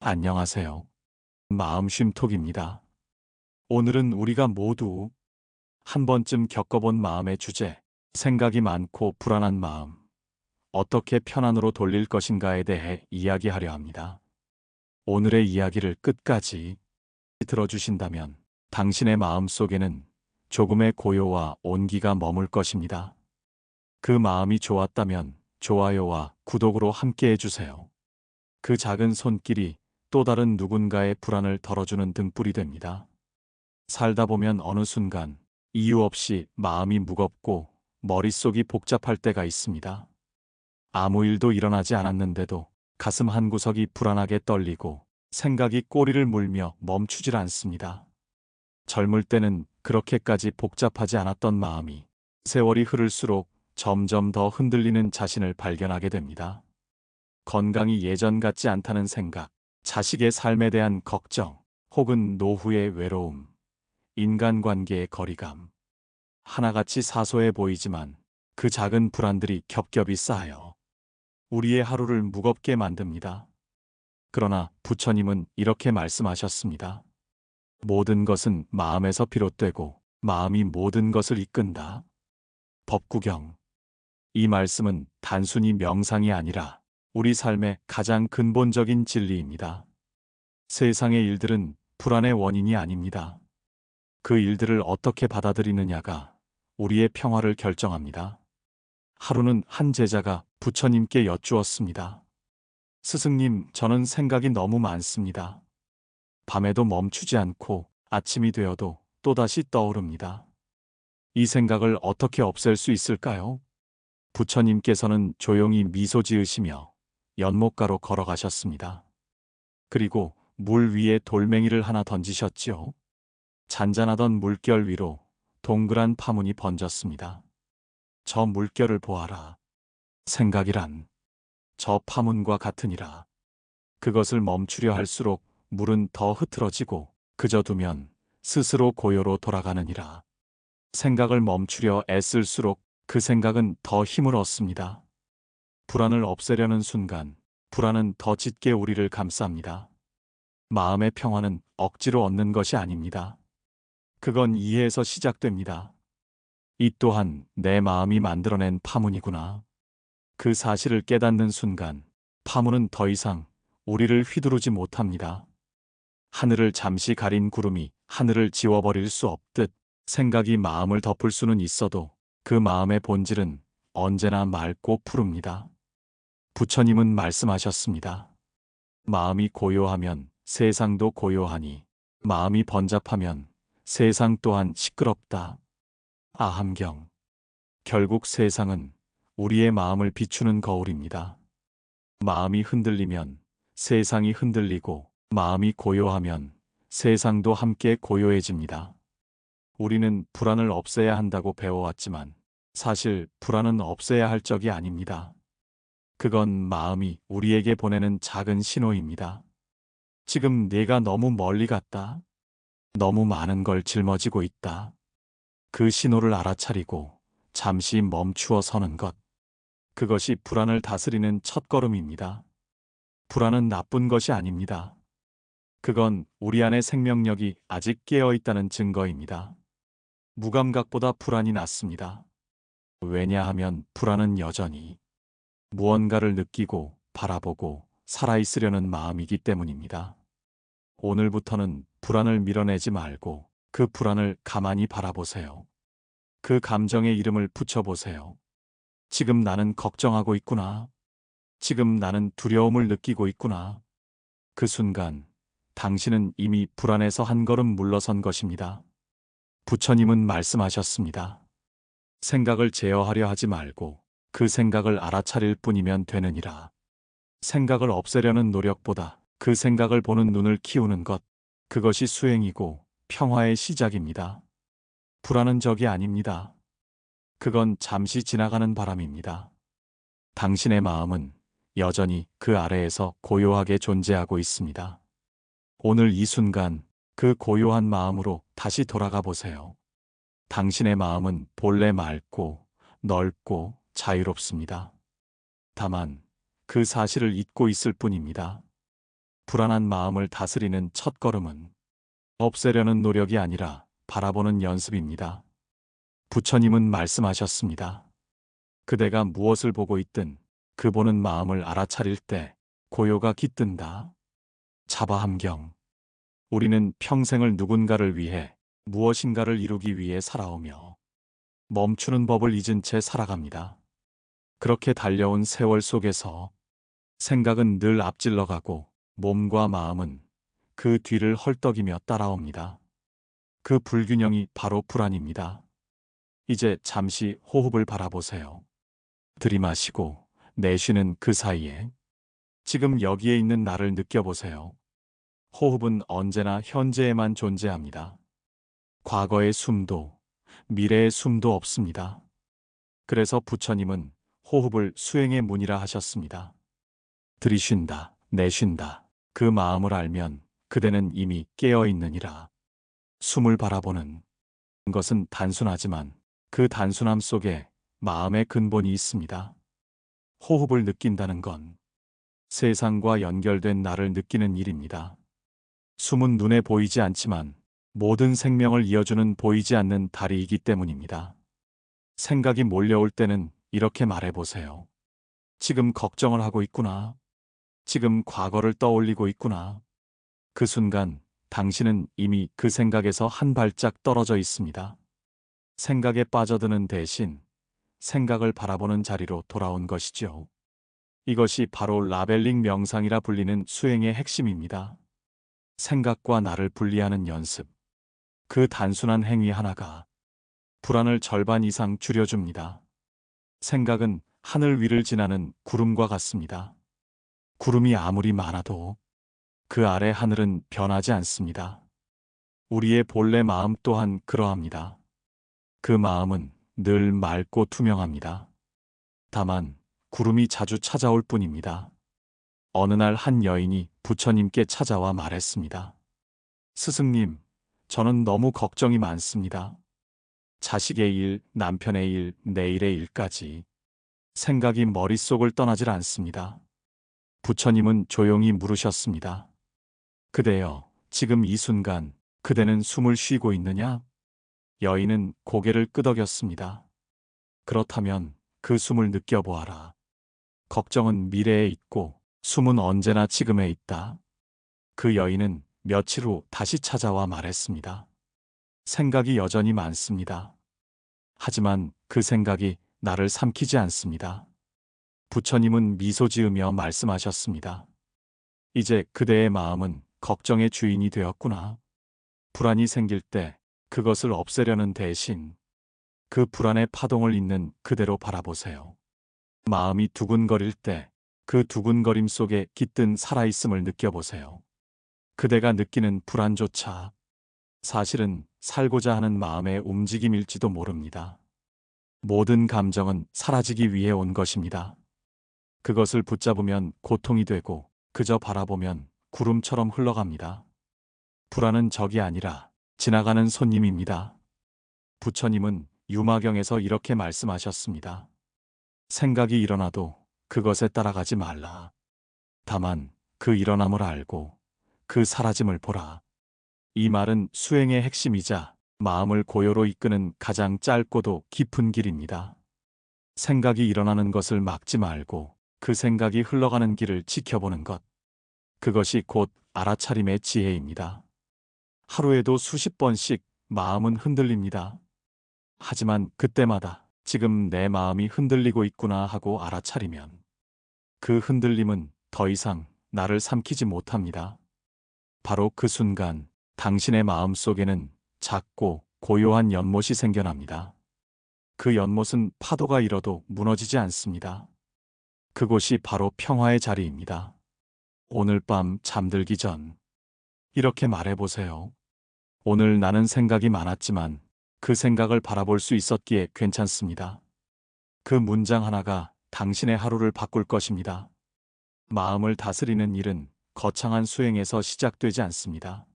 안녕하세요. 마음 쉼톡입니다. 오늘은 우리가 모두 한 번쯤 겪어본 마음의 주제, 생각이 많고 불안한 마음, 어떻게 편안으로 돌릴 것인가에 대해 이야기하려 합니다. 오늘의 이야기를 끝까지 들어주신다면 당신의 마음 속에는 조금의 고요와 온기가 머물 것입니다. 그 마음이 좋았다면 좋아요와 구독으로 함께 해주세요. 그 작은 손길이 또 다른 누군가의 불안을 덜어주는 등불이 됩니다. 살다 보면 어느 순간 이유 없이 마음이 무겁고 머릿속이 복잡할 때가 있습니다. 아무 일도 일어나지 않았는데도 가슴 한구석이 불안하게 떨리고 생각이 꼬리를 물며 멈추질 않습니다. 젊을 때는 그렇게까지 복잡하지 않았던 마음이 세월이 흐를수록 점점 더 흔들리는 자신을 발견하게 됩니다. 건강이 예전 같지 않다는 생각, 자식의 삶에 대한 걱정, 혹은 노후의 외로움, 인간관계의 거리감. 하나같이 사소해 보이지만 그 작은 불안들이 겹겹이 쌓여 우리의 하루를 무겁게 만듭니다. 그러나 부처님은 이렇게 말씀하셨습니다. 모든 것은 마음에서 비롯되고 마음이 모든 것을 이끈다. 법구경. 이 말씀은 단순히 명상이 아니라 우리 삶의 가장 근본적인 진리입니다. 세상의 일들은 불안의 원인이 아닙니다. 그 일들을 어떻게 받아들이느냐가 우리의 평화를 결정합니다. 하루는 한 제자가 부처님께 여쭈었습니다. 스승님, 저는 생각이 너무 많습니다. 밤에도 멈추지 않고 아침이 되어도 또다시 떠오릅니다. 이 생각을 어떻게 없앨 수 있을까요? 부처님께서는 조용히 미소 지으시며 연못가로 걸어가셨습니다. 그리고 물 위에 돌멩이를 하나 던지셨지요. 잔잔하던 물결 위로 동그란 파문이 번졌습니다. 저 물결을 보아라. 생각이란 저 파문과 같으니라. 그것을 멈추려 할수록 물은 더 흐트러지고 그저 두면 스스로 고요로 돌아가느니라. 생각을 멈추려 애쓸수록 그 생각은 더 힘을 얻습니다. 불안을 없애려는 순간 불안은 더 짙게 우리를 감쌉니다. 마음의 평화는 억지로 얻는 것이 아닙니다. 그건 이해에서 시작됩니다. 이 또한 내 마음이 만들어낸 파문이구나. 그 사실을 깨닫는 순간 파문은 더 이상 우리를 휘두르지 못합니다. 하늘을 잠시 가린 구름이 하늘을 지워버릴 수 없듯 생각이 마음을 덮을 수는 있어도 그 마음의 본질은 언제나 맑고 푸릅니다. 부처님은 말씀하셨습니다. 마음이 고요하면 세상도 고요하니 마음이 번잡하면 세상 또한 시끄럽다. 아함경. 결국 세상은 우리의 마음을 비추는 거울입니다. 마음이 흔들리면 세상이 흔들리고 마음이 고요하면 세상도 함께 고요해집니다. 우리는 불안을 없애야 한다고 배워왔지만 사실 불안은 없애야 할 적이 아닙니다. 그건 마음이 우리에게 보내는 작은 신호입니다. 지금 내가 너무 멀리 갔다. 너무 많은 걸 짊어지고 있다. 그 신호를 알아차리고 잠시 멈추어 서는 것. 그것이 불안을 다스리는 첫걸음입니다. 불안은 나쁜 것이 아닙니다. 그건 우리 안의 생명력이 아직 깨어 있다는 증거입니다. 무감각보다 불안이 낫습니다. 왜냐하면 불안은 여전히 무언가를 느끼고 바라보고 살아있으려는 마음이기 때문입니다. 오늘부터는 불안을 밀어내지 말고 그 불안을 가만히 바라보세요. 그 감정에 이름을 붙여보세요. 지금 나는 걱정하고 있구나. 지금 나는 두려움을 느끼고 있구나. 그 순간 당신은 이미 불안에서 한 걸음 물러선 것입니다. 부처님은 말씀하셨습니다. 생각을 제어하려 하지 말고 그 생각을 알아차릴 뿐이면 되느니라. 생각을 없애려는 노력보다 그 생각을 보는 눈을 키우는 것, 그것이 수행이고 평화의 시작입니다. 불안은 적이 아닙니다. 그건 잠시 지나가는 바람입니다. 당신의 마음은 여전히 그 아래에서 고요하게 존재하고 있습니다. 오늘 이 순간 그 고요한 마음으로 다시 돌아가 보세요. 당신의 마음은 본래 맑고 넓고 자유롭습니다. 다만 그 사실을 잊고 있을 뿐입니다. 불안한 마음을 다스리는 첫걸음은 없애려는 노력이 아니라 바라보는 연습입니다. 부처님은 말씀하셨습니다. 그대가 무엇을 보고 있든 그 보는 마음을 알아차릴 때 고요가 깃든다. 자바함경. 우리는 평생을 누군가를 위해 무엇인가를 이루기 위해 살아오며 멈추는 법을 잊은 채 살아갑니다. 그렇게 달려온 세월 속에서 생각은 늘 앞질러 가고 몸과 마음은 그 뒤를 헐떡이며 따라옵니다. 그 불균형이 바로 불안입니다. 이제 잠시 호흡을 바라보세요. 들이마시고 내쉬는 그 사이에 지금 여기에 있는 나를 느껴보세요. 호흡은 언제나 현재에만 존재합니다. 과거의 숨도 미래의 숨도 없습니다. 그래서 부처님은 호흡을 수행의 문이라 하셨습니다. 들이쉰다, 내쉰다. 그 마음을 알면 그대는 이미 깨어 있느니라. 숨을 바라보는 것은 단순하지만 그 단순함 속에 마음의 근본이 있습니다. 호흡을 느낀다는 건 세상과 연결된 나를 느끼는 일입니다. 숨은 눈에 보이지 않지만 모든 생명을 이어주는 보이지 않는 다리이기 때문입니다. 생각이 몰려올 때는 이렇게 말해보세요. 지금 걱정을 하고 있구나. 지금 과거를 떠올리고 있구나. 그 순간 당신은 이미 그 생각에서 한 발짝 떨어져 있습니다. 생각에 빠져드는 대신 생각을 바라보는 자리로 돌아온 것이죠. 이것이 바로 라벨링 명상이라 불리는 수행의 핵심입니다. 생각과 나를 분리하는 연습. 그 단순한 행위 하나가 불안을 절반 이상 줄여줍니다. 생각은 하늘 위를 지나는 구름과 같습니다. 구름이 아무리 많아도 그 아래 하늘은 변하지 않습니다. 우리의 본래 마음 또한 그러합니다. 그 마음은 늘 맑고 투명합니다. 다만 구름이 자주 찾아올 뿐입니다. 어느 날 한 여인이 부처님께 찾아와 말했습니다. 스승님, 저는 너무 걱정이 많습니다. 자식의 일, 남편의 일, 내일의 일까지 생각이 머릿속을 떠나질 않습니다. 부처님은 조용히 물으셨습니다. 그대여, 지금 이 순간 그대는 숨을 쉬고 있느냐? 여인은 고개를 끄덕였습니다. 그렇다면 그 숨을 느껴보아라. 걱정은 미래에 있고 숨은 언제나 지금에 있다. 그 여인은 며칠 후 다시 찾아와 말했습니다. 생각이 여전히 많습니다. 하지만 그 생각이 나를 삼키지 않습니다. 부처님은 미소 지으며 말씀하셨습니다. 이제 그대의 마음은 걱정의 주인이 되었구나. 불안이 생길 때 그것을 없애려는 대신 그 불안의 파동을 있는 그대로 바라보세요. 마음이 두근거릴 때 그 두근거림 속에 깃든 살아있음을 느껴보세요. 그대가 느끼는 불안조차 사실은 살고자 하는 마음의 움직임일지도 모릅니다. 모든 감정은 사라지기 위해 온 것입니다. 그것을 붙잡으면 고통이 되고 그저 바라보면 구름처럼 흘러갑니다. 불안은 적이 아니라 지나가는 손님입니다. 부처님은 유마경에서 이렇게 말씀하셨습니다. 생각이 일어나도 그것에 따라가지 말라. 다만 그 일어남을 알고 그 사라짐을 보라. 이 말은 수행의 핵심이자 마음을 고요로 이끄는 가장 짧고도 깊은 길입니다. 생각이 일어나는 것을 막지 말고 그 생각이 흘러가는 길을 지켜보는 것. 그것이 곧 알아차림의 지혜입니다. 하루에도 수십 번씩 마음은 흔들립니다. 하지만 그때마다 지금 내 마음이 흔들리고 있구나 하고 알아차리면 그 흔들림은 더 이상 나를 삼키지 못합니다. 바로 그 순간 당신의 마음 속에는 작고 고요한 연못이 생겨납니다. 그 연못은 파도가 일어도 무너지지 않습니다. 그곳이 바로 평화의 자리입니다. 오늘 밤 잠들기 전 이렇게 말해보세요. 오늘 나는 생각이 많았지만 그 생각을 바라볼 수 있었기에 괜찮습니다. 그 문장 하나가 당신의 하루를 바꿀 것입니다. 마음을 다스리는 일은 거창한 수행에서 시작되지 않습니다.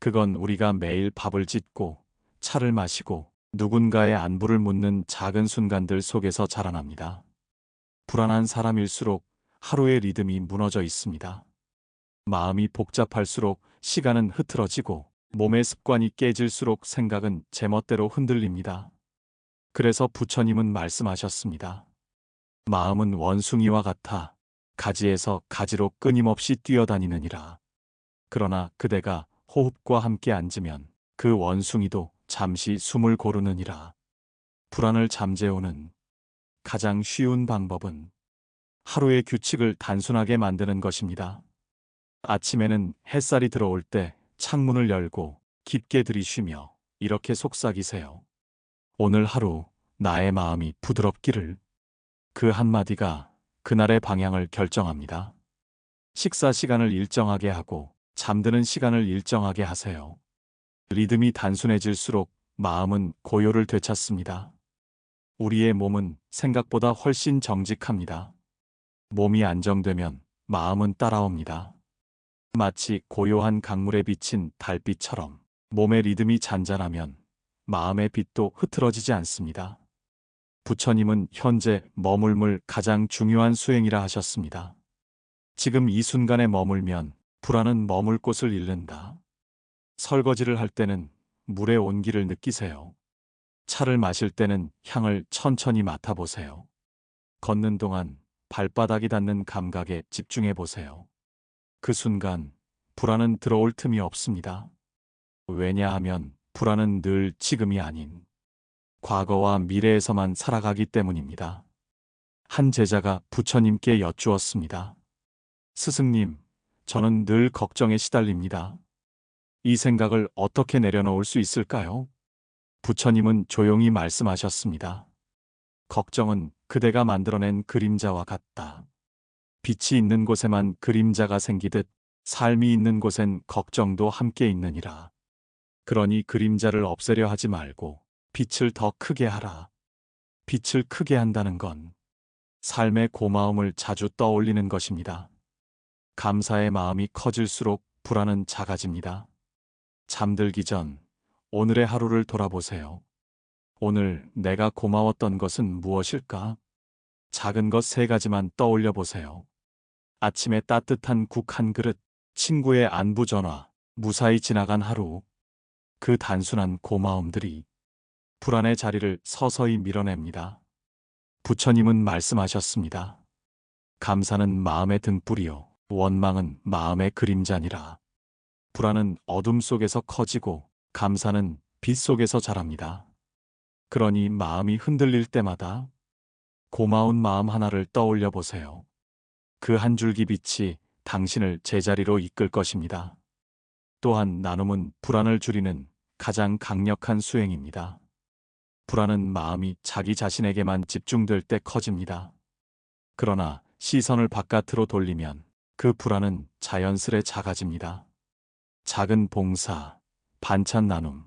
그건 우리가 매일 밥을 짓고 차를 마시고 누군가의 안부를 묻는 작은 순간들 속에서 자라납니다. 불안한 사람일수록 하루의 리듬이 무너져 있습니다. 마음이 복잡할수록 시간은 흐트러지고 몸의 습관이 깨질수록 생각은 제멋대로 흔들립니다. 그래서 부처님은 말씀하셨습니다. 마음은 원숭이와 같아 가지에서 가지로 끊임없이 뛰어다니느니라. 그러나 그대가 호흡과 함께 앉으면 그 원숭이도 잠시 숨을 고르느니라. 불안을 잠재우는 가장 쉬운 방법은 하루의 규칙을 단순하게 만드는 것입니다. 아침에는 햇살이 들어올 때 창문을 열고 깊게 들이쉬며 이렇게 속삭이세요. 오늘 하루 나의 마음이 부드럽기를. 그 한마디가 그날의 방향을 결정합니다. 식사 시간을 일정하게 하고 잠드는 시간을 일정하게 하세요. 리듬이 단순해질수록 마음은 고요를 되찾습니다. 우리의 몸은 생각보다 훨씬 정직합니다. 몸이 안정되면 마음은 따라옵니다. 마치 고요한 강물에 비친 달빛처럼 몸의 리듬이 잔잔하면 마음의 빛도 흐트러지지 않습니다. 부처님은 현재 머물물 가장 중요한 수행이라 하셨습니다. 지금 이 순간에 머물면 불안은 머물 곳을 잃는다. 설거지를 할 때는 물의 온기를 느끼세요. 차를 마실 때는 향을 천천히 맡아보세요. 걷는 동안 발바닥이 닿는 감각에 집중해 보세요. 그 순간 불안은 들어올 틈이 없습니다. 왜냐하면 불안은 늘 지금이 아닌 과거와 미래에서만 살아가기 때문입니다. 한 제자가 부처님께 여쭈었습니다. 스승님, 저는 늘 걱정에 시달립니다. 이 생각을 어떻게 내려놓을 수 있을까요? 부처님은 조용히 말씀하셨습니다. 걱정은 그대가 만들어낸 그림자와 같다. 빛이 있는 곳에만 그림자가 생기듯 삶이 있는 곳엔 걱정도 함께 있느니라. 그러니 그림자를 없애려 하지 말고 빛을 더 크게 하라. 빛을 크게 한다는 건 삶의 고마움을 자주 떠올리는 것입니다. 감사의 마음이 커질수록 불안은 작아집니다. 잠들기 전 오늘의 하루를 돌아보세요. 오늘 내가 고마웠던 것은 무엇일까? 작은 것 3가지만 떠올려 보세요. 아침에 따뜻한 국 한 그릇, 친구의 안부 전화, 무사히 지나간 하루. 그 단순한 고마움들이 불안의 자리를 서서히 밀어냅니다. 부처님은 말씀하셨습니다. 감사는 마음의 등불이요, 원망은 마음의 그림자니라. 불안은 어둠 속에서 커지고 감사는 빛 속에서 자랍니다. 그러니 마음이 흔들릴 때마다 고마운 마음 하나를 떠올려 보세요. 그 한 줄기 빛이 당신을 제자리로 이끌 것입니다. 또한 나눔은 불안을 줄이는 가장 강력한 수행입니다. 불안은 마음이 자기 자신에게만 집중될 때 커집니다. 그러나 시선을 바깥으로 돌리면 그 불안은 자연스레 작아집니다. 작은 봉사, 반찬 나눔,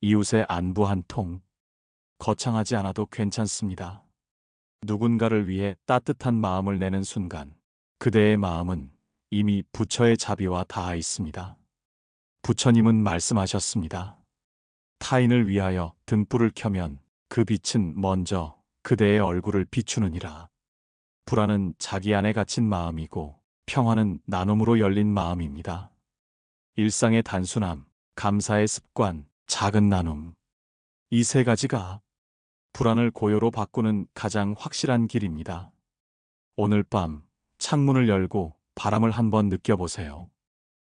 이웃의 안부 한 통, 거창하지 않아도 괜찮습니다. 누군가를 위해 따뜻한 마음을 내는 순간 그대의 마음은 이미 부처의 자비와 닿아 있습니다. 부처님은 말씀하셨습니다. 타인을 위하여 등불을 켜면 그 빛은 먼저 그대의 얼굴을 비추느니라. 불안은 자기 안에 갇힌 마음이고 평화는 나눔으로 열린 마음입니다. 일상의 단순함, 감사의 습관, 작은 나눔. 이 3가지가 불안을 고요로 바꾸는 가장 확실한 길입니다. 오늘 밤 창문을 열고 바람을 한번 느껴보세요.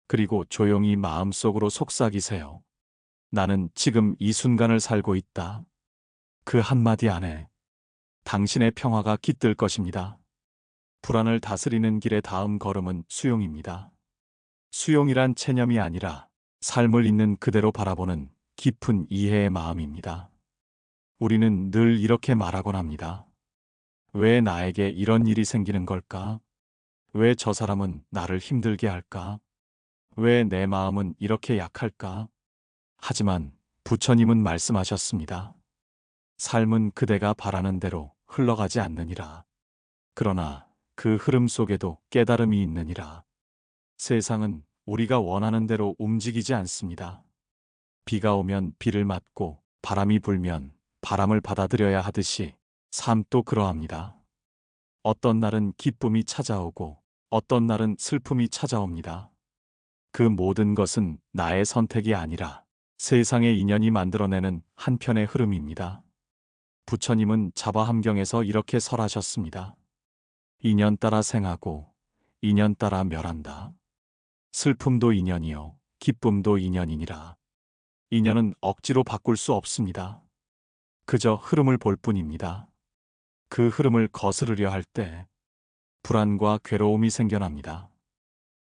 그리고 조용히 마음속으로 속삭이세요. 나는 지금 이 순간을 살고 있다. 그 한마디 안에 당신의 평화가 깃들 것입니다. 불안을 다스리는 길의 다음 걸음은 수용입니다. 수용이란 체념이 아니라 삶을 있는 그대로 바라보는 깊은 이해의 마음입니다. 우리는 늘 이렇게 말하곤 합니다. 왜 나에게 이런 일이 생기는 걸까? 왜 저 사람은 나를 힘들게 할까? 왜 내 마음은 이렇게 약할까? 하지만 부처님은 말씀하셨습니다. 삶은 그대가 바라는 대로 흘러가지 않느니라. 그러나 그 흐름 속에도 깨달음이 있느니라. 세상은 우리가 원하는 대로 움직이지 않습니다. 비가 오면 비를 맞고 바람이 불면 바람을 받아들여야 하듯이 삶도 그러합니다. 어떤 날은 기쁨이 찾아오고 어떤 날은 슬픔이 찾아옵니다. 그 모든 것은 나의 선택이 아니라 세상의 인연이 만들어내는 한편의 흐름입니다. 부처님은 자바함경에서 이렇게 설하셨습니다. 인연 따라 생하고 인연 따라 멸한다. 슬픔도 인연이요 기쁨도 인연이니라. 인연은 억지로 바꿀 수 없습니다. 그저 흐름을 볼 뿐입니다. 그 흐름을 거스르려 할 때 불안과 괴로움이 생겨납니다.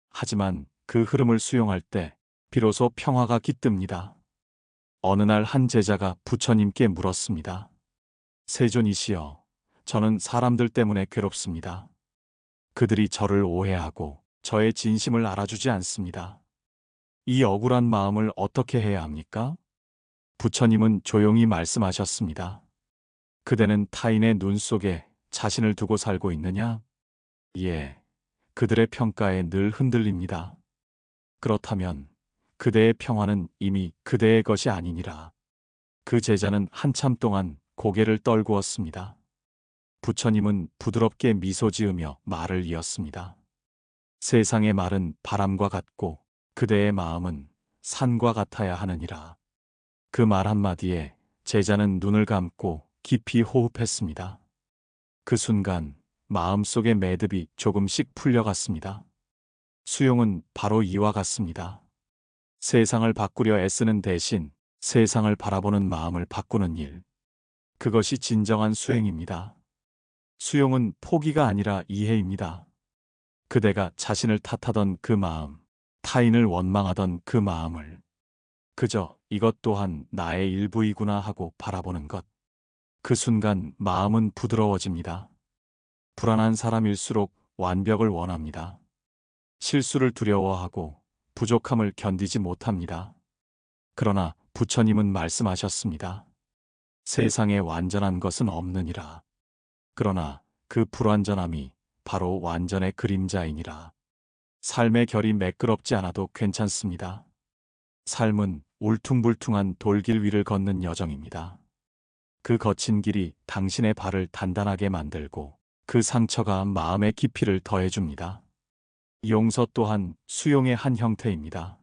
하지만 그 흐름을 수용할 때 비로소 평화가 깃듭니다. 어느 날 한 제자가 부처님께 물었습니다. 세존이시여, 저는 사람들 때문에 괴롭습니다. 그들이 저를 오해하고 저의 진심을 알아주지 않습니다. 이 억울한 마음을 어떻게 해야 합니까? 부처님은 조용히 말씀하셨습니다. 그대는 타인의 눈 속에 자신을 두고 살고 있느냐? 예, 그들의 평가에 늘 흔들립니다. 그렇다면 그대의 평화는 이미 그대의 것이 아니니라. 그 제자는 한참 동안 고개를 떨구었습니다. 부처님은 부드럽게 미소 지으며 말을 이었습니다. 세상의 말은 바람과 같고 그대의 마음은 산과 같아야 하느니라. 그 말 한마디에 제자는 눈을 감고 깊이 호흡했습니다. 그 순간 마음속의 매듭이 조금씩 풀려갔습니다. 수용은 바로 이와 같습니다. 세상을 바꾸려 애쓰는 대신 세상을 바라보는 마음을 바꾸는 일. 그것이 진정한 수행입니다. 수용은 포기가 아니라 이해입니다. 그대가 자신을 탓하던 그 마음, 타인을 원망하던 그 마음을 그저 이것 또한 나의 일부이구나 하고 바라보는 것. 그 순간 마음은 부드러워집니다. 불안한 사람일수록 완벽을 원합니다. 실수를 두려워하고 부족함을 견디지 못합니다. 그러나 부처님은 말씀하셨습니다. 세상에 완전한 것은 없느니라. 그러나 그 불완전함이 바로 완전의 그림자이니라. 삶의 결이 매끄럽지 않아도 괜찮습니다. 삶은 울퉁불퉁한 돌길 위를 걷는 여정입니다. 그 거친 길이 당신의 발을 단단하게 만들고 그 상처가 마음의 깊이를 더해줍니다. 용서 또한 수용의 한 형태입니다.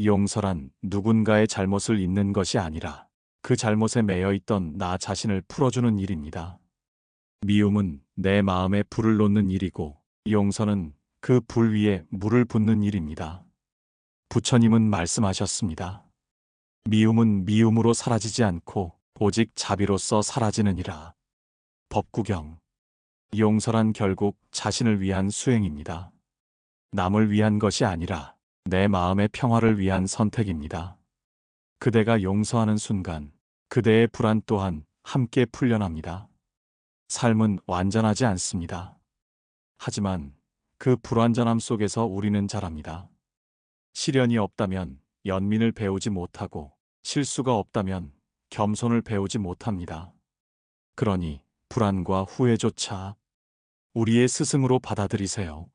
용서란 누군가의 잘못을 잊는 것이 아니라 그 잘못에 매여 있던 나 자신을 풀어주는 일입니다. 미움은 내 마음에 불을 놓는 일이고 용서는 그 불 위에 물을 붓는 일입니다. 부처님은 말씀하셨습니다. 미움은 미움으로 사라지지 않고 오직 자비로써 사라지느니라. 법구경. 용서란 결국 자신을 위한 수행입니다. 남을 위한 것이 아니라 내 마음의 평화를 위한 선택입니다. 그대가 용서하는 순간 그대의 불안 또한 함께 풀려납니다. 삶은 완전하지 않습니다. 하지만 그 불완전함 속에서 우리는 자랍니다. 시련이 없다면 연민을 배우지 못하고 실수가 없다면 겸손을 배우지 못합니다. 그러니 불안과 후회조차 우리의 스승으로 받아들이세요.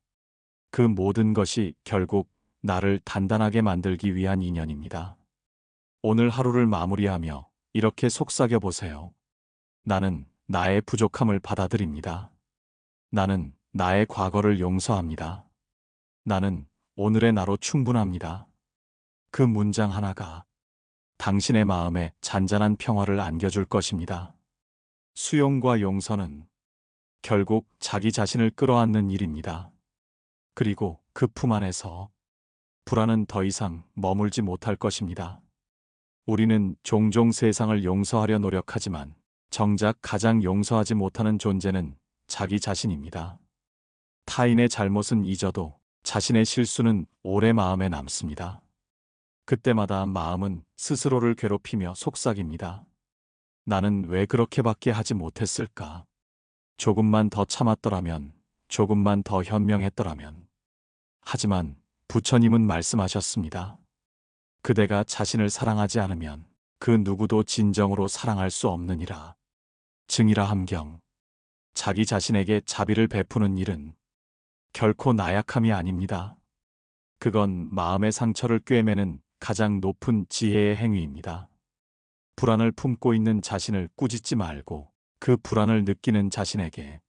그 모든 것이 결국 나를 단단하게 만들기 위한 인연입니다. 오늘 하루를 마무리하며 이렇게 속삭여 보세요. 나는 나의 부족함을 받아들입니다. 나는 나의 과거를 용서합니다. 나는 오늘의 나로 충분합니다. 그 문장 하나가 당신의 마음에 잔잔한 평화를 안겨줄 것입니다. 수용과 용서는 결국 자기 자신을 끌어안는 일입니다. 그리고 그 품 안에서 불안은 더 이상 머물지 못할 것입니다. 우리는 종종 세상을 용서하려 노력하지만 정작 가장 용서하지 못하는 존재는 자기 자신입니다. 타인의 잘못은 잊어도 자신의 실수는 오래 마음에 남습니다. 그때마다 마음은 스스로를 괴롭히며 속삭입니다. 나는 왜 그렇게밖에 하지 못했을까? 조금만 더 참았더라면, 조금만 더 현명했더라면. 하지만 부처님은 말씀하셨습니다. 그대가 자신을 사랑하지 않으면 그 누구도 진정으로 사랑할 수 없느니라. 증이라 함경. 자기 자신에게 자비를 베푸는 일은 결코 나약함이 아닙니다. 그건 마음의 상처를 꿰매는 가장 높은 지혜의 행위입니다. 불안을 품고 있는 자신을 꾸짖지 말고 그 불안을 느끼는 자신에게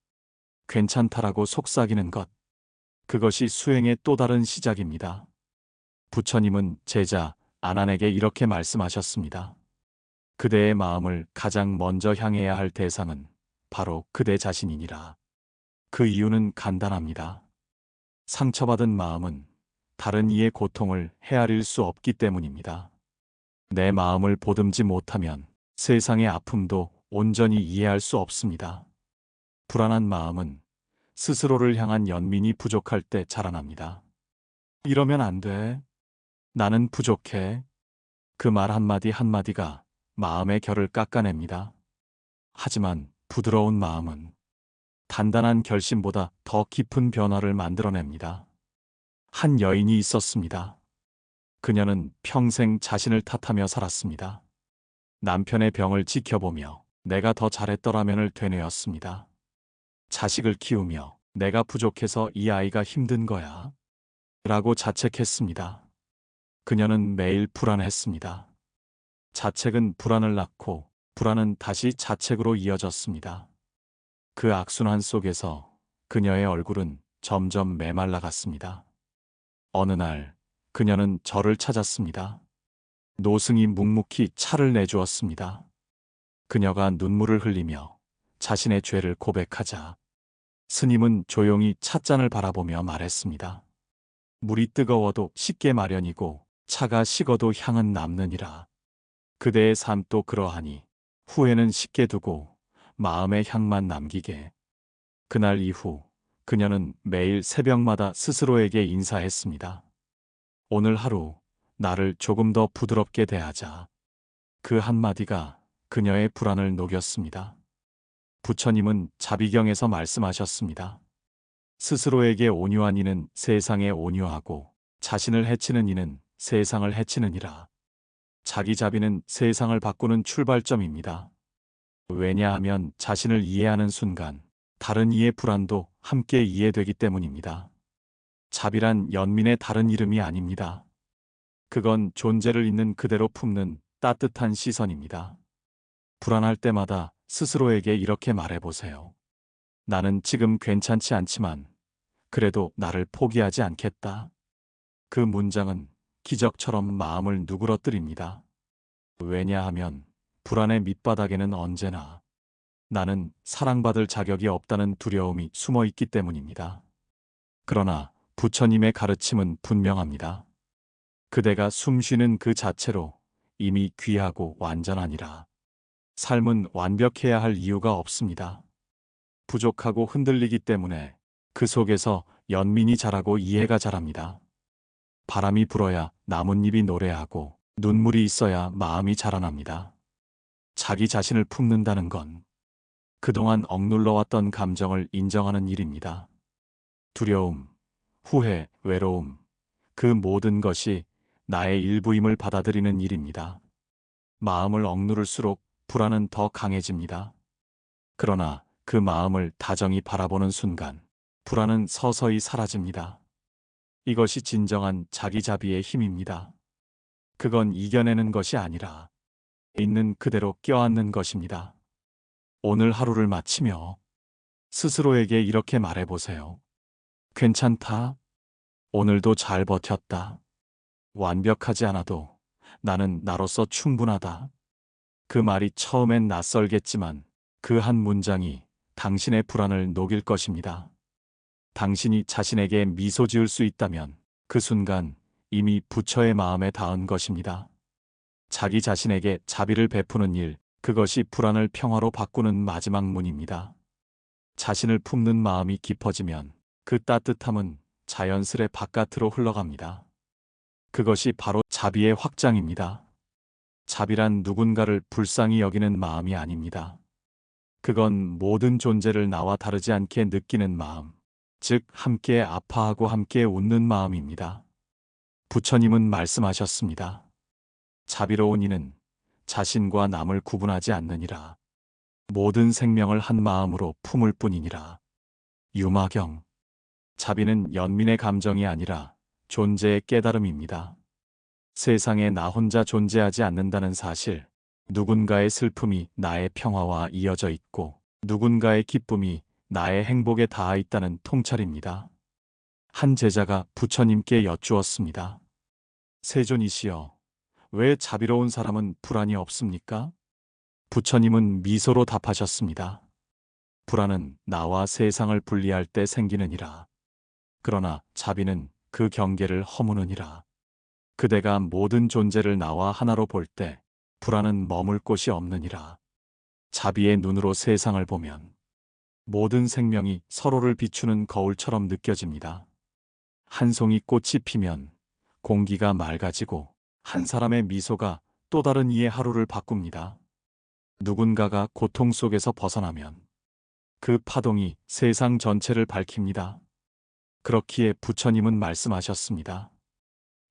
괜찮다라고 속삭이는 것. 그것이 수행의 또 다른 시작입니다. 부처님은 제자 아난에게 이렇게 말씀하셨습니다. 그대의 마음을 가장 먼저 향해야 할 대상은 바로 그대 자신이니라. 그 이유는 간단합니다. 상처받은 마음은 다른 이의 고통을 헤아릴 수 없기 때문입니다. 내 마음을 보듬지 못하면 세상의 아픔도 온전히 이해할 수 없습니다. 불안한 마음은 스스로를 향한 연민이 부족할 때 자라납니다. 이러면 안 돼. 나는 부족해. 그 말 한마디 한마디가 마음의 결을 깎아냅니다. 하지만 부드러운 마음은 단단한 결심보다 더 깊은 변화를 만들어냅니다. 한 여인이 있었습니다. 그녀는 평생 자신을 탓하며 살았습니다. 남편의 병을 지켜보며 내가 더 잘했더라면을 되뇌었습니다. 자식을 키우며 내가 부족해서 이 아이가 힘든 거야 라고 자책했습니다. 그녀는 매일 불안했습니다. 자책은 불안을 낳고 불안은 다시 자책으로 이어졌습니다. 그 악순환 속에서 그녀의 얼굴은 점점 메말라갔습니다. 어느 날 그녀는 저를 찾았습니다. 노승이 묵묵히 차를 내주었습니다. 그녀가 눈물을 흘리며 자신의 죄를 고백하자 스님은 조용히 찻잔을 바라보며 말했습니다. 물이 뜨거워도 식게 마련이고 차가 식어도 향은 남느니라. 그대의 삶도 그러하니 후회는 식게 두고 마음의 향만 남기게. 그날 이후 그녀는 매일 새벽마다 스스로에게 인사했습니다. 오늘 하루 나를 조금 더 부드럽게 대하자. 그 한마디가 그녀의 불안을 녹였습니다. 부처님은 자비경에서 말씀하셨습니다. 스스로에게 온유한 이는 세상에 온유하고 자신을 해치는 이는 세상을 해치느니라. 자기 자비는 세상을 바꾸는 출발점입니다. 왜냐하면 자신을 이해하는 순간 다른 이의 불안도 함께 이해되기 때문입니다. 자비란 연민의 다른 이름이 아닙니다. 그건 존재를 있는 그대로 품는 따뜻한 시선입니다. 불안할 때마다 스스로에게 이렇게 말해보세요. 나는 지금 괜찮지 않지만 그래도 나를 포기하지 않겠다. 그 문장은 기적처럼 마음을 누그러뜨립니다. 왜냐하면 불안의 밑바닥에는 언제나 나는 사랑받을 자격이 없다는 두려움이 숨어 있기 때문입니다. 그러나 부처님의 가르침은 분명합니다. 그대가 숨쉬는 그 자체로 이미 귀하고 완전하니라. 삶은 완벽해야 할 이유가 없습니다. 부족하고 흔들리기 때문에 그 속에서 연민이 자라고 이해가 자랍니다. 바람이 불어야 나뭇잎이 노래하고 눈물이 있어야 마음이 자라납니다. 자기 자신을 품는다는 건 그동안 억눌러왔던 감정을 인정하는 일입니다. 두려움, 후회, 외로움, 그 모든 것이 나의 일부임을 받아들이는 일입니다. 마음을 억누를수록 불안은 더 강해집니다. 그러나 그 마음을 다정히 바라보는 순간 불안은 서서히 사라집니다. 이것이 진정한 자기자비의 힘입니다. 그건 이겨내는 것이 아니라 있는 그대로 껴안는 것입니다. 오늘 하루를 마치며 스스로에게 이렇게 말해보세요. 괜찮다. 오늘도 잘 버텼다. 완벽하지 않아도 나는 나로서 충분하다. 그 말이 처음엔 낯설겠지만 그 한 문장이 당신의 불안을 녹일 것입니다. 당신이 자신에게 미소 지을 수 있다면 그 순간 이미 부처의 마음에 닿은 것입니다. 자기 자신에게 자비를 베푸는 일, 그것이 불안을 평화로 바꾸는 마지막 문입니다. 자신을 품는 마음이 깊어지면 그 따뜻함은 자연스레 바깥으로 흘러갑니다. 그것이 바로 자비의 확장입니다. 자비란 누군가를 불쌍히 여기는 마음이 아닙니다. 그건 모든 존재를 나와 다르지 않게 느끼는 마음, 즉 함께 아파하고 함께 웃는 마음입니다. 부처님은 말씀하셨습니다. 자비로운 이는 자신과 남을 구분하지 않느니라. 모든 생명을 한 마음으로 품을 뿐이니라. 유마경. 자비는 연민의 감정이 아니라 존재의 깨달음입니다. 세상에 나 혼자 존재하지 않는다는 사실, 누군가의 슬픔이 나의 평화와 이어져 있고 누군가의 기쁨이 나의 행복에 닿아 있다는 통찰입니다. 한 제자가 부처님께 여쭈었습니다. 세존이시여, 왜 자비로운 사람은 불안이 없습니까? 부처님은 미소로 답하셨습니다. 불안은 나와 세상을 분리할 때 생기느니라. 그러나 자비는 그 경계를 허무느니라. 그대가 모든 존재를 나와 하나로 볼 때 불안은 머물 곳이 없느니라. 자비의 눈으로 세상을 보면 모든 생명이 서로를 비추는 거울처럼 느껴집니다. 한 송이 꽃이 피면 공기가 맑아지고 한 사람의 미소가 또 다른 이의 하루를 바꿉니다. 누군가가 고통 속에서 벗어나면 그 파동이 세상 전체를 밝힙니다. 그렇기에 부처님은 말씀하셨습니다.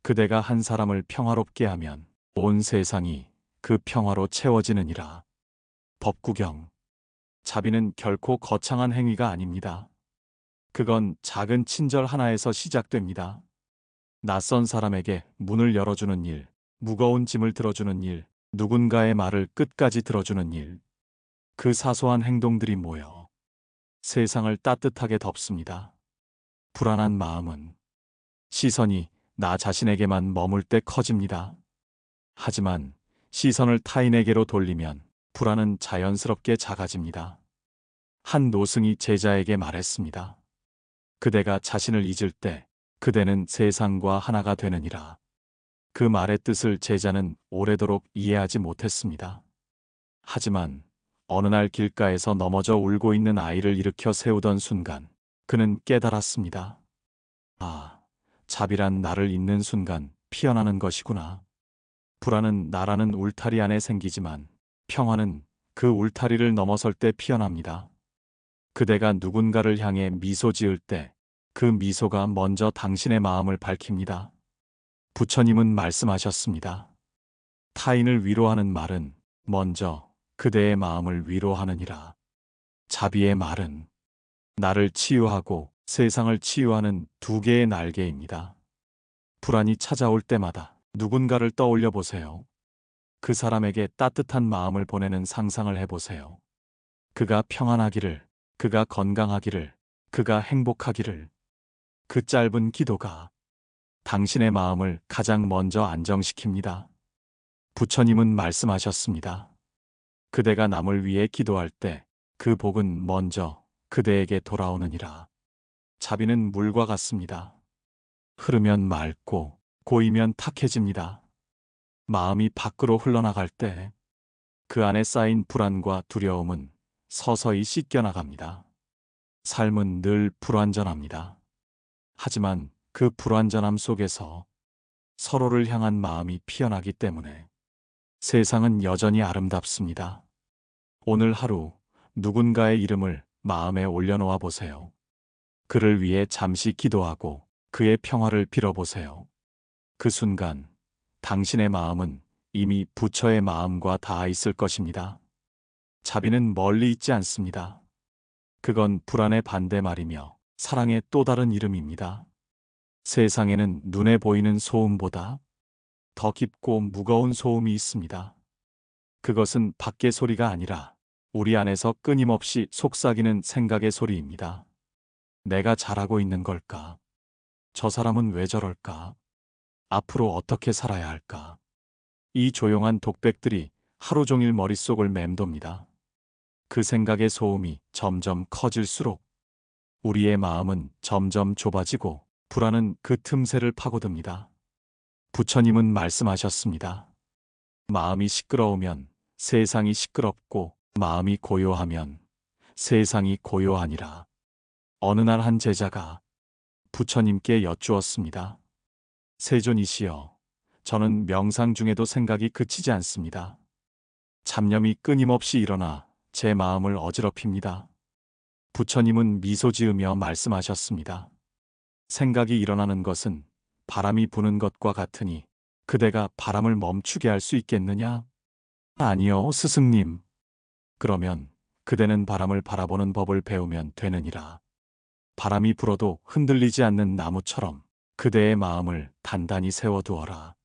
그대가 한 사람을 평화롭게 하면 온 세상이 그 평화로 채워지느니라. 법구경. 자비는 결코 거창한 행위가 아닙니다. 그건 작은 친절 하나에서 시작됩니다. 낯선 사람에게 문을 열어주는 일, 무거운 짐을 들어주는 일, 누군가의 말을 끝까지 들어주는 일. 그 사소한 행동들이 모여 세상을 따뜻하게 덮습니다. 불안한 마음은 시선이 나 자신에게만 머물 때 커집니다. 하지만 시선을 타인에게로 돌리면 불안은 자연스럽게 작아집니다. 한 노승이 제자에게 말했습니다. 그대가 자신을 잊을 때 그대는 세상과 하나가 되느니라. 그 말의 뜻을 제자는 오래도록 이해하지 못했습니다. 하지만 어느 날 길가에서 넘어져 울고 있는 아이를 일으켜 세우던 순간 그는 깨달았습니다. 아, 자비란 나를 잊는 순간 피어나는 것이구나. 불안은 나라는 울타리 안에 생기지만 평화는 그 울타리를 넘어설 때 피어납니다. 그대가 누군가를 향해 미소 지을 때 그 미소가 먼저 당신의 마음을 밝힙니다. 부처님은 말씀하셨습니다. 타인을 위로하는 말은 먼저 그대의 마음을 위로하느니라. 자비의 말은 나를 치유하고 세상을 치유하는 두 개의 날개입니다. 불안이 찾아올 때마다 누군가를 떠올려 보세요. 그 사람에게 따뜻한 마음을 보내는 상상을 해보세요. 그가 평안하기를, 그가 건강하기를, 그가 행복하기를. 그 짧은 기도가 당신의 마음을 가장 먼저 안정시킵니다. 부처님은 말씀하셨습니다. 그대가 남을 위해 기도할 때 그 복은 먼저 그대에게 돌아오느니라. 자비는 물과 같습니다. 흐르면 맑고 고이면 탁해집니다. 마음이 밖으로 흘러나갈 때 그 안에 쌓인 불안과 두려움은 서서히 씻겨나갑니다. 삶은 늘 불완전합니다. 하지만 그 불완전함 속에서 서로를 향한 마음이 피어나기 때문에 세상은 여전히 아름답습니다. 오늘 하루 누군가의 이름을 마음에 올려놓아 보세요. 그를 위해 잠시 기도하고 그의 평화를 빌어보세요. 그 순간 당신의 마음은 이미 부처의 마음과 닿아 있을 것입니다. 자비는 멀리 있지 않습니다. 그건 불안의 반대말이며 사랑의 또 다른 이름입니다. 세상에는 눈에 보이는 소음보다 더 깊고 무거운 소음이 있습니다. 그것은 밖의 소리가 아니라 우리 안에서 끊임없이 속삭이는 생각의 소리입니다. 내가 잘하고 있는 걸까? 저 사람은 왜 저럴까? 앞으로 어떻게 살아야 할까? 이 조용한 독백들이 하루 종일 머릿속을 맴돕니다. 그 생각의 소음이 점점 커질수록 우리의 마음은 점점 좁아지고 불안은 그 틈새를 파고듭니다. 부처님은 말씀하셨습니다. 마음이 시끄러우면 세상이 시끄럽고 마음이 고요하면 세상이 고요하니라. 어느 날 한 제자가 부처님께 여쭈었습니다. 세존이시여, 저는 명상 중에도 생각이 그치지 않습니다. 잡념이 끊임없이 일어나 제 마음을 어지럽힙니다. 부처님은 미소 지으며 말씀하셨습니다. 생각이 일어나는 것은 바람이 부는 것과 같으니 그대가 바람을 멈추게 할 수 있겠느냐? 아니요, 스승님. 그러면 그대는 바람을 바라보는 법을 배우면 되느니라. 바람이 불어도 흔들리지 않는 나무처럼 그대의 마음을 단단히 세워두어라.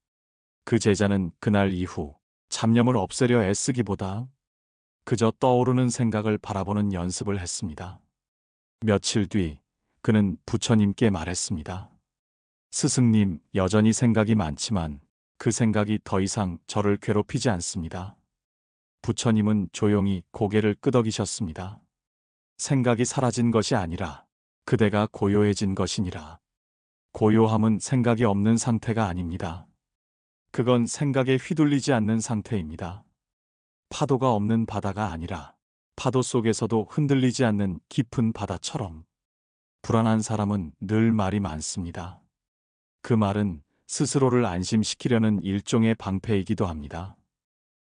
그 제자는 그날 이후 잡념을 없애려 애쓰기보다 그저 떠오르는 생각을 바라보는 연습을 했습니다. 며칠 뒤 그는 부처님께 말했습니다. 스승님, 여전히 생각이 많지만 그 생각이 더 이상 저를 괴롭히지 않습니다. 부처님은 조용히 고개를 끄덕이셨습니다. 생각이 사라진 것이 아니라 그대가 고요해진 것이니라. 고요함은 생각이 없는 상태가 아닙니다. 그건 생각에 휘둘리지 않는 상태입니다. 파도가 없는 바다가 아니라 파도 속에서도 흔들리지 않는 깊은 바다처럼. 불안한 사람은 늘 말이 많습니다. 그 말은 스스로를 안심시키려는 일종의 방패이기도 합니다.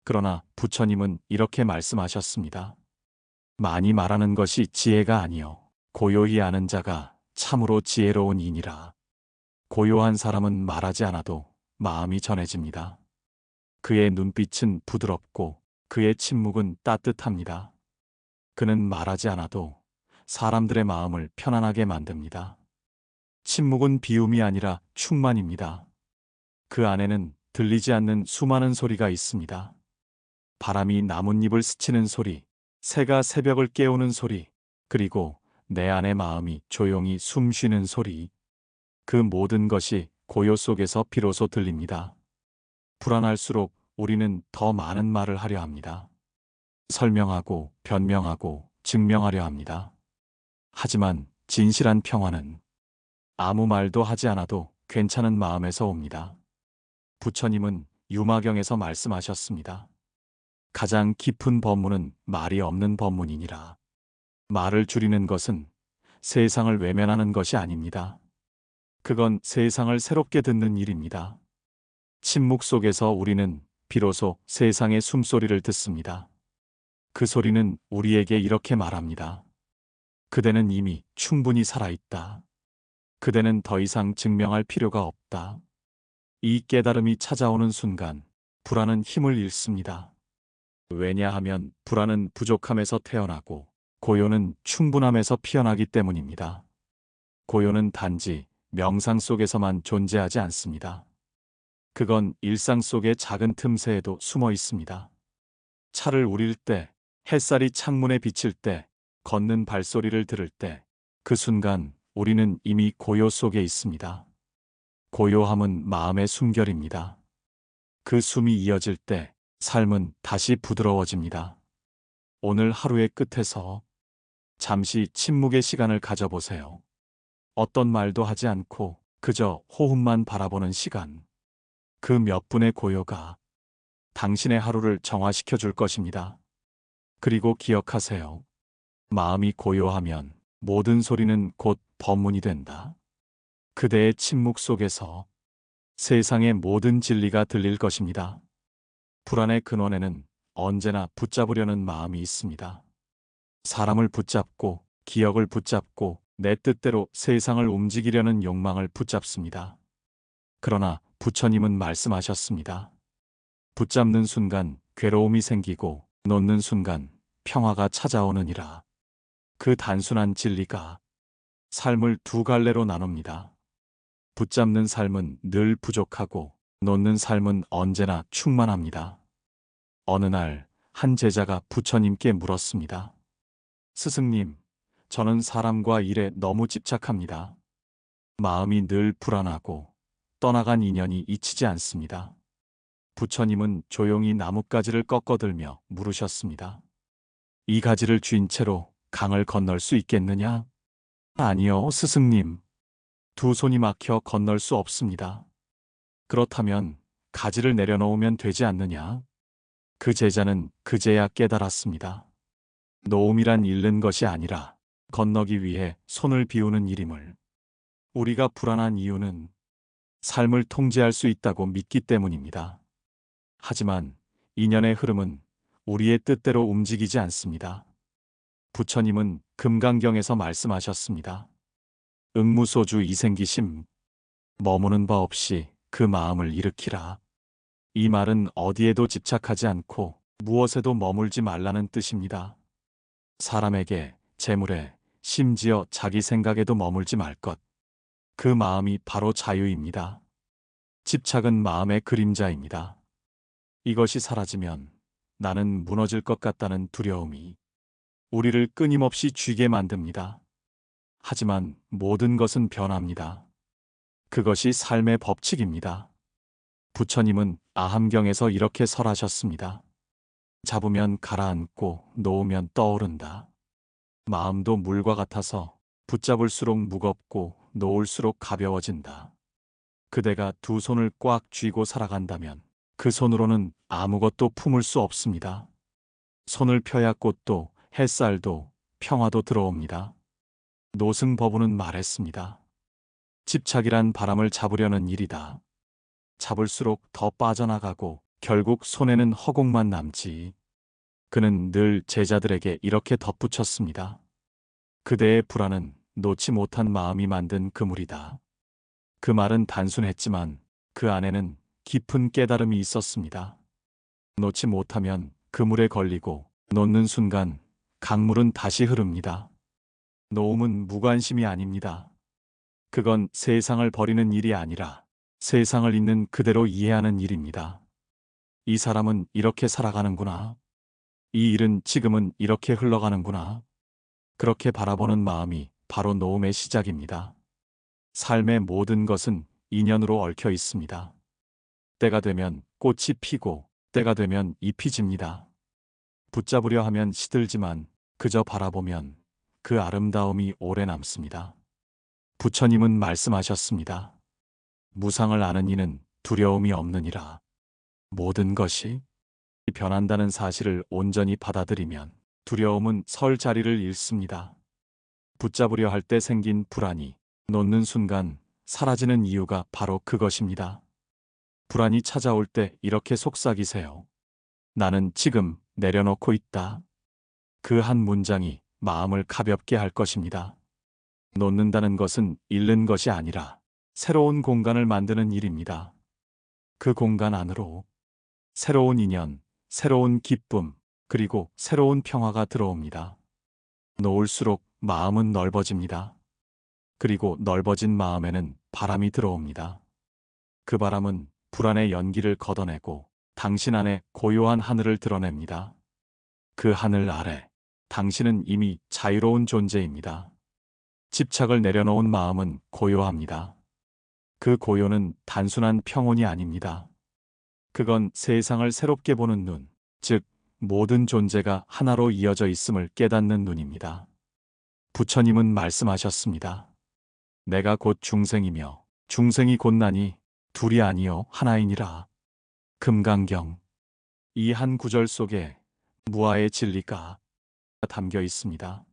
그러나 부처님은 이렇게 말씀하셨습니다. 많이 말하는 것이 지혜가 아니요 고요히 아는 자가 참으로 지혜로운 이니라. 고요한 사람은 말하지 않아도 마음이 전해집니다. 그의 눈빛은 부드럽고 그의 침묵은 따뜻합니다. 그는 말하지 않아도 사람들의 마음을 편안하게 만듭니다. 침묵은 비움이 아니라 충만입니다. 그 안에는 들리지 않는 수많은 소리가 있습니다. 바람이 나뭇잎을 스치는 소리, 새가 새벽을 깨우는 소리, 그리고 내 안의 마음이 조용히 숨 쉬는 소리. 그 모든 것이 고요 속에서 비로소 들립니다. 불안할수록 우리는 더 많은 말을 하려 합니다. 설명하고 변명하고 증명하려 합니다. 하지만 진실한 평화는 아무 말도 하지 않아도 괜찮은 마음에서 옵니다. 부처님은 유마경에서 말씀하셨습니다. 가장 깊은 법문은 말이 없는 법문이니라. 말을 줄이는 것은 세상을 외면하는 것이 아닙니다. 그건 세상을 새롭게 듣는 일입니다. 침묵 속에서 우리는 비로소 세상의 숨소리를 듣습니다. 그 소리는 우리에게 이렇게 말합니다. 그대는 이미 충분히 살아있다. 그대는 더 이상 증명할 필요가 없다. 이 깨달음이 찾아오는 순간 불안은 힘을 잃습니다. 왜냐하면 불안은 부족함에서 태어나고 고요는 충분함에서 피어나기 때문입니다. 고요는 단지 명상 속에서만 존재하지 않습니다. 그건 일상 속의 작은 틈새에도 숨어 있습니다. 차를 우릴 때, 햇살이 창문에 비칠 때, 걷는 발소리를 들을 때, 그 순간 우리는 이미 고요 속에 있습니다. 고요함은 마음의 숨결입니다. 그 숨이 이어질 때 삶은 다시 부드러워집니다. 오늘 하루의 끝에서 잠시 침묵의 시간을 가져보세요. 어떤 말도 하지 않고 그저 호흡만 바라보는 시간. 그 몇 분의 고요가 당신의 하루를 정화시켜 줄 것입니다. 그리고 기억하세요. 마음이 고요하면 모든 소리는 곧 법문이 된다. 그대의 침묵 속에서 세상의 모든 진리가 들릴 것입니다. 불안의 근원에는 언제나 붙잡으려는 마음이 있습니다. 사람을 붙잡고 기억을 붙잡고 내 뜻대로 세상을 움직이려는 욕망을 붙잡습니다. 그러나 부처님은 말씀하셨습니다. 붙잡는 순간 괴로움이 생기고 놓는 순간 평화가 찾아오느니라. 그 단순한 진리가 삶을 두 갈래로 나눕니다. 붙잡는 삶은 늘 부족하고 놓는 삶은 언제나 충만합니다. 어느 날 한 제자가 부처님께 물었습니다. 스승님, 저는 사람과 일에 너무 집착합니다. 마음이 늘 불안하고 떠나간 인연이 잊히지 않습니다. 부처님은 조용히 나뭇가지를 꺾어들며 물으셨습니다. 이 가지를 쥔 채로 강을 건널 수 있겠느냐? 아니요, 스승님. 두 손이 막혀 건널 수 없습니다. 그렇다면 가지를 내려놓으면 되지 않느냐? 그 제자는 그제야 깨달았습니다. 놓음이란 잃는 것이 아니라 건너기 위해 손을 비우는 일임을. 우리가 불안한 이유는 삶을 통제할 수 있다고 믿기 때문입니다. 하지만 인연의 흐름은 우리의 뜻대로 움직이지 않습니다. 부처님은 금강경에서 말씀하셨습니다. 응무소주 이생기심, 머무는 바 없이 그 마음을 일으키라. 이 말은 어디에도 집착하지 않고 무엇에도 머물지 말라는 뜻입니다. 사람에게, 재물에, 심지어 자기 생각에도 머물지 말 것. 그 마음이 바로 자유입니다. 집착은 마음의 그림자입니다. 이것이 사라지면 나는 무너질 것 같다는 두려움이 우리를 끊임없이 쥐게 만듭니다. 하지만 모든 것은 변합니다. 그것이 삶의 법칙입니다. 부처님은 아함경에서 이렇게 설하셨습니다. 잡으면 가라앉고 놓으면 떠오른다. 마음도 물과 같아서 붙잡을수록 무겁고 놓을수록 가벼워진다. 그대가 두 손을 꽉 쥐고 살아간다면 그 손으로는 아무것도 품을 수 없습니다. 손을 펴야 꽃도 햇살도 평화도 들어옵니다. 노승버부는 말했습니다. 집착이란 바람을 잡으려는 일이다. 잡을수록 더 빠져나가고 결국 손에는 허공만 남지. 그는 늘 제자들에게 이렇게 덧붙였습니다. 그대의 불안은 놓지 못한 마음이 만든 그물이다. 그 말은 단순했지만 그 안에는 깊은 깨달음이 있었습니다. 놓지 못하면 그물에 걸리고 놓는 순간 강물은 다시 흐릅니다. 놓음은 무관심이 아닙니다. 그건 세상을 버리는 일이 아니라 세상을 있는 그대로 이해하는 일입니다. 이 사람은 이렇게 살아가는구나. 이 일은 지금은 이렇게 흘러가는구나. 그렇게 바라보는 마음이 바로 놓음의 시작입니다. 삶의 모든 것은 인연으로 얽혀 있습니다. 때가 되면 꽃이 피고 때가 되면 잎이 집니다. 붙잡으려 하면 시들지만 그저 바라보면 그 아름다움이 오래 남습니다. 부처님은 말씀하셨습니다. 무상을 아는 이는 두려움이 없느니라. 모든 것이 변한다는 사실을 온전히 받아들이면 두려움은 설 자리를 잃습니다. 붙잡으려 할 때 생긴 불안이 놓는 순간 사라지는 이유가 바로 그것입니다. 불안이 찾아올 때 이렇게 속삭이세요. 나는 지금 내려놓고 있다. 그 한 문장이 마음을 가볍게 할 것입니다. 놓는다는 것은 잃는 것이 아니라 새로운 공간을 만드는 일입니다. 그 공간 안으로 새로운 인연, 새로운 기쁨, 그리고 새로운 평화가 들어옵니다. 놓을수록 마음은 넓어집니다. 그리고 넓어진 마음에는 바람이 들어옵니다. 그 바람은 불안의 연기를 걷어내고 당신 안에 고요한 하늘을 드러냅니다. 그 하늘 아래 당신은 이미 자유로운 존재입니다. 집착을 내려놓은 마음은 고요합니다. 그 고요는 단순한 평온이 아닙니다. 그건 세상을 새롭게 보는 눈, 즉 모든 존재가 하나로 이어져 있음을 깨닫는 눈입니다. 부처님은 말씀하셨습니다. 내가 곧 중생이며 중생이 곧 나니 둘이 아니요 하나이니라. 금강경. 이 한 구절 속에 무아의 진리가 담겨 있습니다.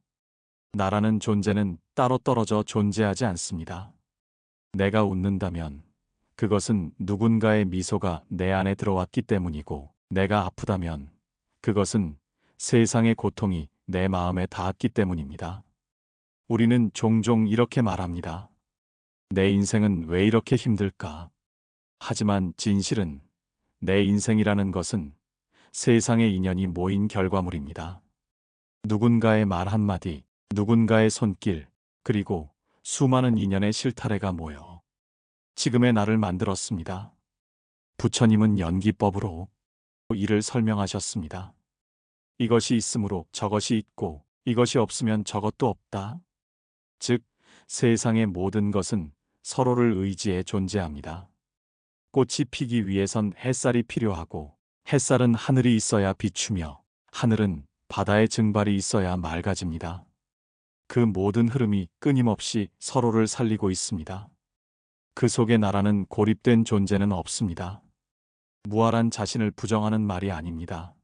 나라는 존재는 따로 떨어져 존재하지 않습니다. 내가 웃는다면 그것은 누군가의 미소가 내 안에 들어왔기 때문이고, 내가 아프다면 그것은 세상의 고통이 내 마음에 닿았기 때문입니다. 우리는 종종 이렇게 말합니다. 내 인생은 왜 이렇게 힘들까? 하지만 진실은 내 인생이라는 것은 세상의 인연이 모인 결과물입니다. 누군가의 말 한마디, 누군가의 손길, 그리고 수많은 인연의 실타래가 모여 지금의 나를 만들었습니다. 부처님은 연기법으로 이를 설명하셨습니다. 이것이 있으므로 저것이 있고 이것이 없으면 저것도 없다. 즉, 세상의 모든 것은 서로를 의지해 존재합니다. 꽃이 피기 위해선 햇살이 필요하고, 햇살은 하늘이 있어야 비추며 하늘은 바다의 증발이 있어야 맑아집니다. 그 모든 흐름이 끊임없이 서로를 살리고 있습니다. 그 속에 나라는 고립된 존재는 없습니다. 무아란 자신을 부정하는 말이 아닙니다.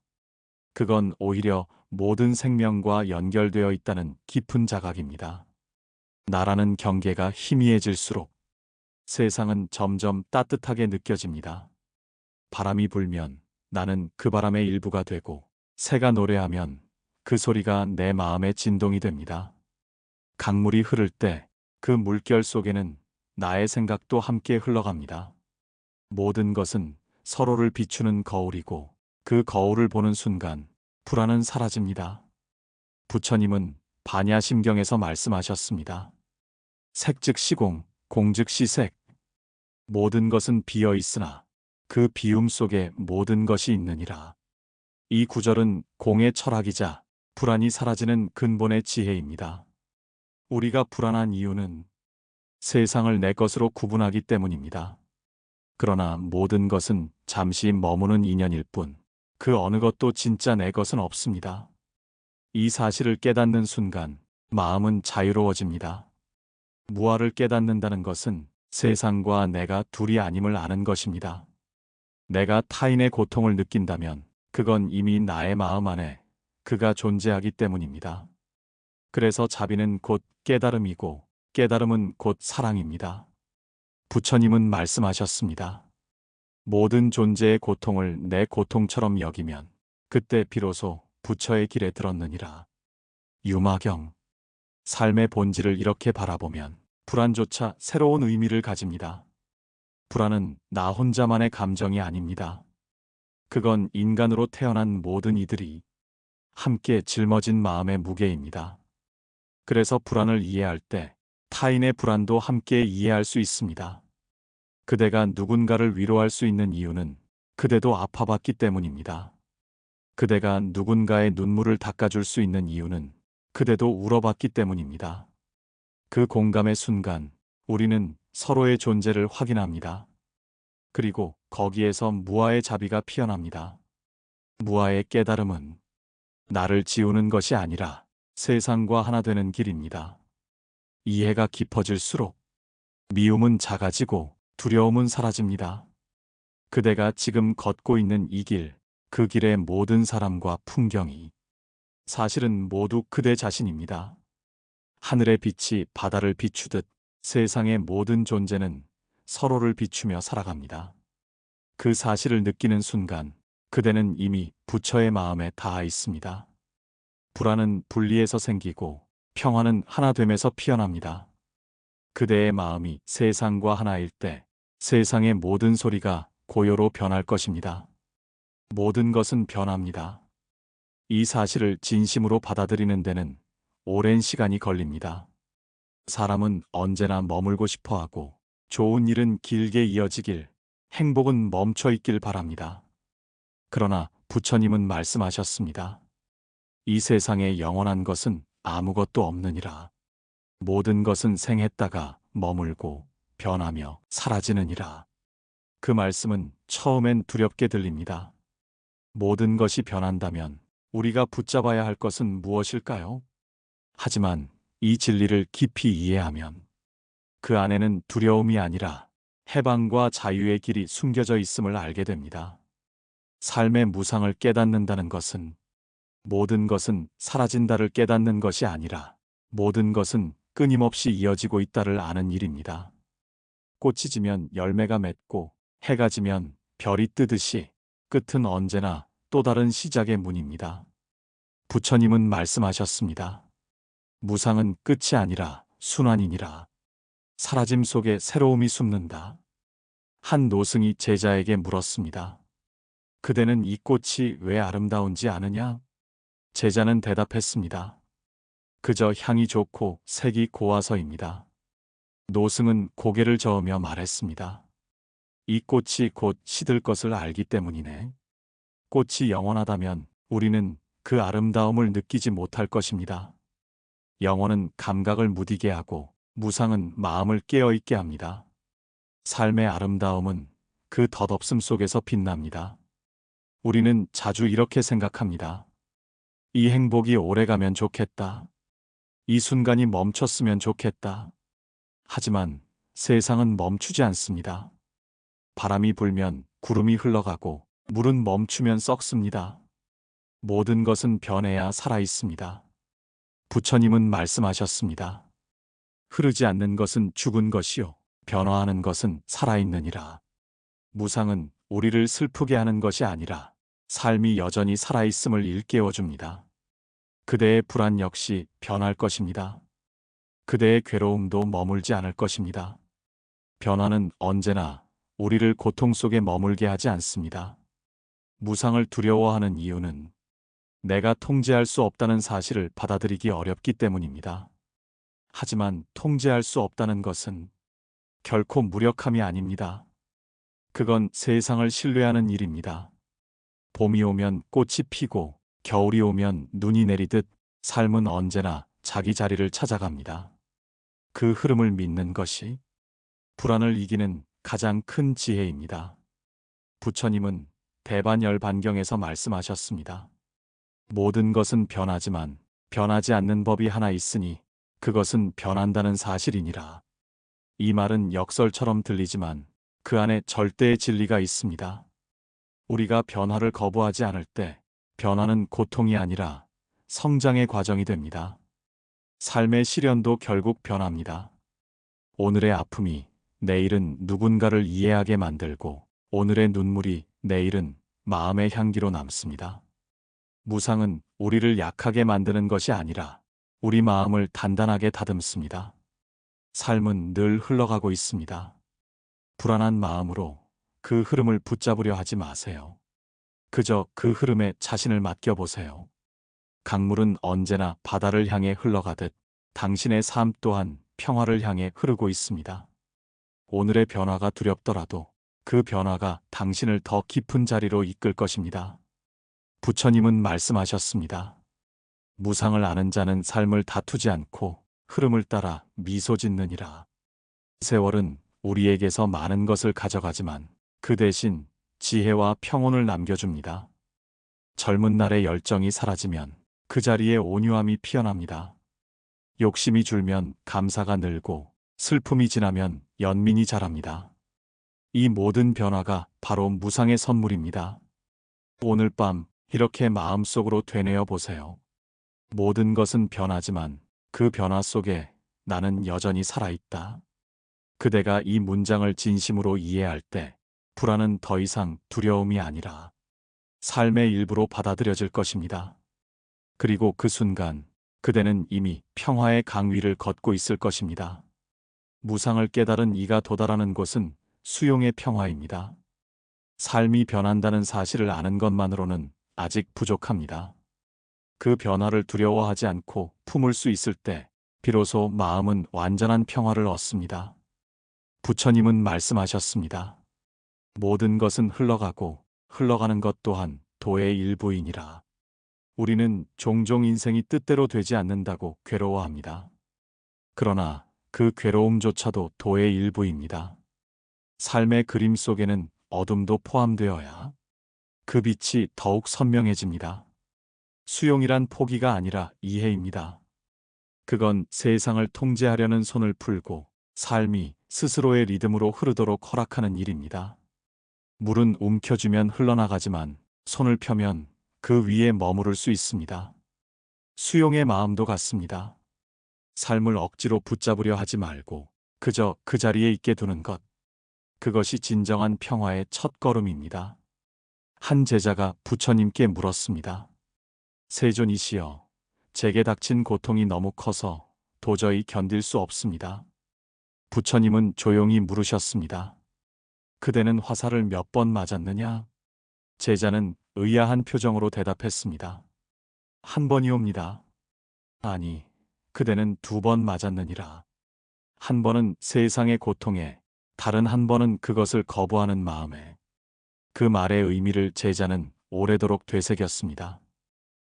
그건 오히려 모든 생명과 연결되어 있다는 깊은 자각입니다. 나라는 경계가 희미해질수록 세상은 점점 따뜻하게 느껴집니다. 바람이 불면 나는 그 바람의 일부가 되고, 새가 노래하면 그 소리가 내 마음의 진동이 됩니다. 강물이 흐를 때 그 물결 속에는 나의 생각도 함께 흘러갑니다. 모든 것은 서로를 비추는 거울이고, 그 거울을 보는 순간 불안은 사라집니다. 부처님은 반야심경에서 말씀하셨습니다. 색즉 시공, 공즉 시색. 모든 것은 비어 있으나 그 비움 속에 모든 것이 있느니라. 이 구절은 공의 철학이자 불안이 사라지는 근본의 지혜입니다. 우리가 불안한 이유는 세상을 내 것으로 구분하기 때문입니다. 그러나 모든 것은 잠시 머무는 인연일 뿐, 그 어느 것도 진짜 내 것은 없습니다. 이 사실을 깨닫는 순간 마음은 자유로워집니다. 무아를 깨닫는다는 것은 세상과 내가 둘이 아님을 아는 것입니다. 내가 타인의 고통을 느낀다면 그건 이미 나의 마음 안에 그가 존재하기 때문입니다. 그래서 자비는 곧 깨달음이고 깨달음은 곧 사랑입니다. 부처님은 말씀하셨습니다. 모든 존재의 고통을 내 고통처럼 여기면 그때 비로소 부처의 길에 들었느니라. 유마경. 삶의 본질을 이렇게 바라보면 불안조차 새로운 의미를 가집니다. 불안은 나 혼자만의 감정이 아닙니다. 그건 인간으로 태어난 모든 이들이 함께 짊어진 마음의 무게입니다. 그래서 불안을 이해할 때 타인의 불안도 함께 이해할 수 있습니다. 그대가 누군가를 위로할 수 있는 이유는 그대도 아파봤기 때문입니다. 그대가 누군가의 눈물을 닦아줄 수 있는 이유는 그대도 울어봤기 때문입니다. 그 공감의 순간 우리는 서로의 존재를 확인합니다. 그리고 거기에서 무아의 자비가 피어납니다. 무아의 깨달음은 나를 지우는 것이 아니라 세상과 하나 되는 길입니다. 이해가 깊어질수록 미움은 작아지고 두려움은 사라집니다. 그대가 지금 걷고 있는 이 길, 그 길의 모든 사람과 풍경이 사실은 모두 그대 자신입니다. 하늘의 빛이 바다를 비추듯 세상의 모든 존재는 서로를 비추며 살아갑니다. 그 사실을 느끼는 순간 그대는 이미 부처의 마음에 닿아 있습니다. 불안은 분리해서 생기고 평화는 하나됨에서 피어납니다. 그대의 마음이 세상과 하나일 때 세상의 모든 소리가 고요로 변할 것입니다. 모든 것은 변합니다. 이 사실을 진심으로 받아들이는 데는 오랜 시간이 걸립니다. 사람은 언제나 머물고 싶어 하고 좋은 일은 길게 이어지길, 행복은 멈춰 있길 바랍니다. 그러나 부처님은 말씀하셨습니다. 이 세상에 영원한 것은 아무것도 없느니라. 모든 것은 생했다가 머물고 변하며 사라지느니라. 그 말씀은 처음엔 두렵게 들립니다. 모든 것이 변한다면 우리가 붙잡아야 할 것은 무엇일까요? 하지만 이 진리를 깊이 이해하면 그 안에는 두려움이 아니라 해방과 자유의 길이 숨겨져 있음을 알게 됩니다. 삶의 무상을 깨닫는다는 것은 모든 것은 사라진다를 깨닫는 것이 아니라 모든 것은 끊임없이 이어지고 있다를 아는 일입니다. 꽃이 지면 열매가 맺고 해가 지면 별이 뜨듯이 끝은 언제나 또 다른 시작의 문입니다. 부처님은 말씀하셨습니다. 무상은 끝이 아니라 순환이니라. 사라짐 속에 새로움이 숨는다. 한 노승이 제자에게 물었습니다. 그대는 이 꽃이 왜 아름다운지 아느냐? 제자는 대답했습니다. 그저 향이 좋고 색이 고와서입니다. 노승은 고개를 저으며 말했습니다. 이 꽃이 곧 시들 것을 알기 때문이네. 꽃이 영원하다면 우리는 그 아름다움을 느끼지 못할 것입니다. 영원은 감각을 무디게 하고 무상은 마음을 깨어있게 합니다. 삶의 아름다움은 그 덧없음 속에서 빛납니다. 우리는 자주 이렇게 생각합니다. 이 행복이 오래가면 좋겠다. 이 순간이 멈췄으면 좋겠다. 하지만 세상은 멈추지 않습니다. 바람이 불면 구름이 흘러가고 물은 멈추면 썩습니다. 모든 것은 변해야 살아 있습니다. 부처님은 말씀하셨습니다. 흐르지 않는 것은 죽은 것이요 변화하는 것은 살아있느니라. 무상은 우리를 슬프게 하는 것이 아니라 삶이 여전히 살아있음을 일깨워줍니다. 그대의 불안 역시 변할 것입니다. 그대의 괴로움도 머물지 않을 것입니다. 변화는 언제나 우리를 고통 속에 머물게 하지 않습니다. 무상을 두려워하는 이유는 내가 통제할 수 없다는 사실을 받아들이기 어렵기 때문입니다. 하지만 통제할 수 없다는 것은 결코 무력함이 아닙니다. 그건 세상을 신뢰하는 일입니다. 봄이 오면 꽃이 피고 겨울이 오면 눈이 내리듯 삶은 언제나 자기 자리를 찾아갑니다. 그 흐름을 믿는 것이 불안을 이기는 가장 큰 지혜입니다. 부처님은 대반열반경에서 말씀하셨습니다. 모든 것은 변하지만 변하지 않는 법이 하나 있으니 그것은 변한다는 사실이니라. 이 말은 역설처럼 들리지만 그 안에 절대의 진리가 있습니다. 우리가 변화를 거부하지 않을 때 변화는 고통이 아니라 성장의 과정이 됩니다. 삶의 시련도 결국 변합니다. 오늘의 아픔이 내일은 누군가를 이해하게 만들고 오늘의 눈물이 내일은 마음의 향기로 남습니다. 무상은 우리를 약하게 만드는 것이 아니라 우리 마음을 단단하게 다듬습니다. 삶은 늘 흘러가고 있습니다. 불안한 마음으로 그 흐름을 붙잡으려 하지 마세요. 그저 그 흐름에 자신을 맡겨보세요. 강물은 언제나 바다를 향해 흘러가듯 당신의 삶 또한 평화를 향해 흐르고 있습니다. 오늘의 변화가 두렵더라도 그 변화가 당신을 더 깊은 자리로 이끌 것입니다. 부처님은 말씀하셨습니다. 무상을 아는 자는 삶을 다투지 않고 흐름을 따라 미소 짓느니라. 세월은 우리에게서 많은 것을 가져가지만 그 대신 지혜와 평온을 남겨줍니다. 젊은 날의 열정이 사라지면 그 자리에 온유함이 피어납니다. 욕심이 줄면 감사가 늘고 슬픔이 지나면 연민이 자랍니다. 이 모든 변화가 바로 무상의 선물입니다. 오늘 밤 이렇게 마음속으로 되뇌어 보세요. 모든 것은 변하지만 그 변화 속에 나는 여전히 살아있다. 그대가 이 문장을 진심으로 이해할 때 불안은 더 이상 두려움이 아니라 삶의 일부로 받아들여질 것입니다. 그리고 그 순간 그대는 이미 평화의 강 위를 걷고 있을 것입니다. 무상을 깨달은 이가 도달하는 곳은 수용의 평화입니다. 삶이 변한다는 사실을 아는 것만으로는 아직 부족합니다. 그 변화를 두려워하지 않고 품을 수 있을 때 비로소 마음은 완전한 평화를 얻습니다. 부처님은 말씀하셨습니다. 모든 것은 흘러가고 흘러가는 것 또한 도의 일부이니라. 우리는 종종 인생이 뜻대로 되지 않는다고 괴로워합니다. 그러나 그 괴로움조차도 도의 일부입니다. 삶의 그림 속에는 어둠도 포함되어야 그 빛이 더욱 선명해집니다. 수용이란 포기가 아니라 이해입니다. 그건 세상을 통제하려는 손을 풀고 삶이 스스로의 리듬으로 흐르도록 허락하는 일입니다. 물은 움켜쥐면 흘러나가지만 손을 펴면 그 위에 머무를 수 있습니다. 수용의 마음도 같습니다. 삶을 억지로 붙잡으려 하지 말고 그저 그 자리에 있게 두는 것. 그것이 진정한 평화의 첫 걸음입니다. 한 제자가 부처님께 물었습니다. 세존이시여, 제게 닥친 고통이 너무 커서 도저히 견딜 수 없습니다. 부처님은 조용히 물으셨습니다. 그대는 화살을 몇 번 맞았느냐? 제자는 의아한 표정으로 대답했습니다. 한 번이옵니다. 아니, 그대는 2번 맞았느니라. 한 번은 세상의 고통에, 다른 한 번은 그것을 거부하는 마음에. 그 말의 의미를 제자는 오래도록 되새겼습니다.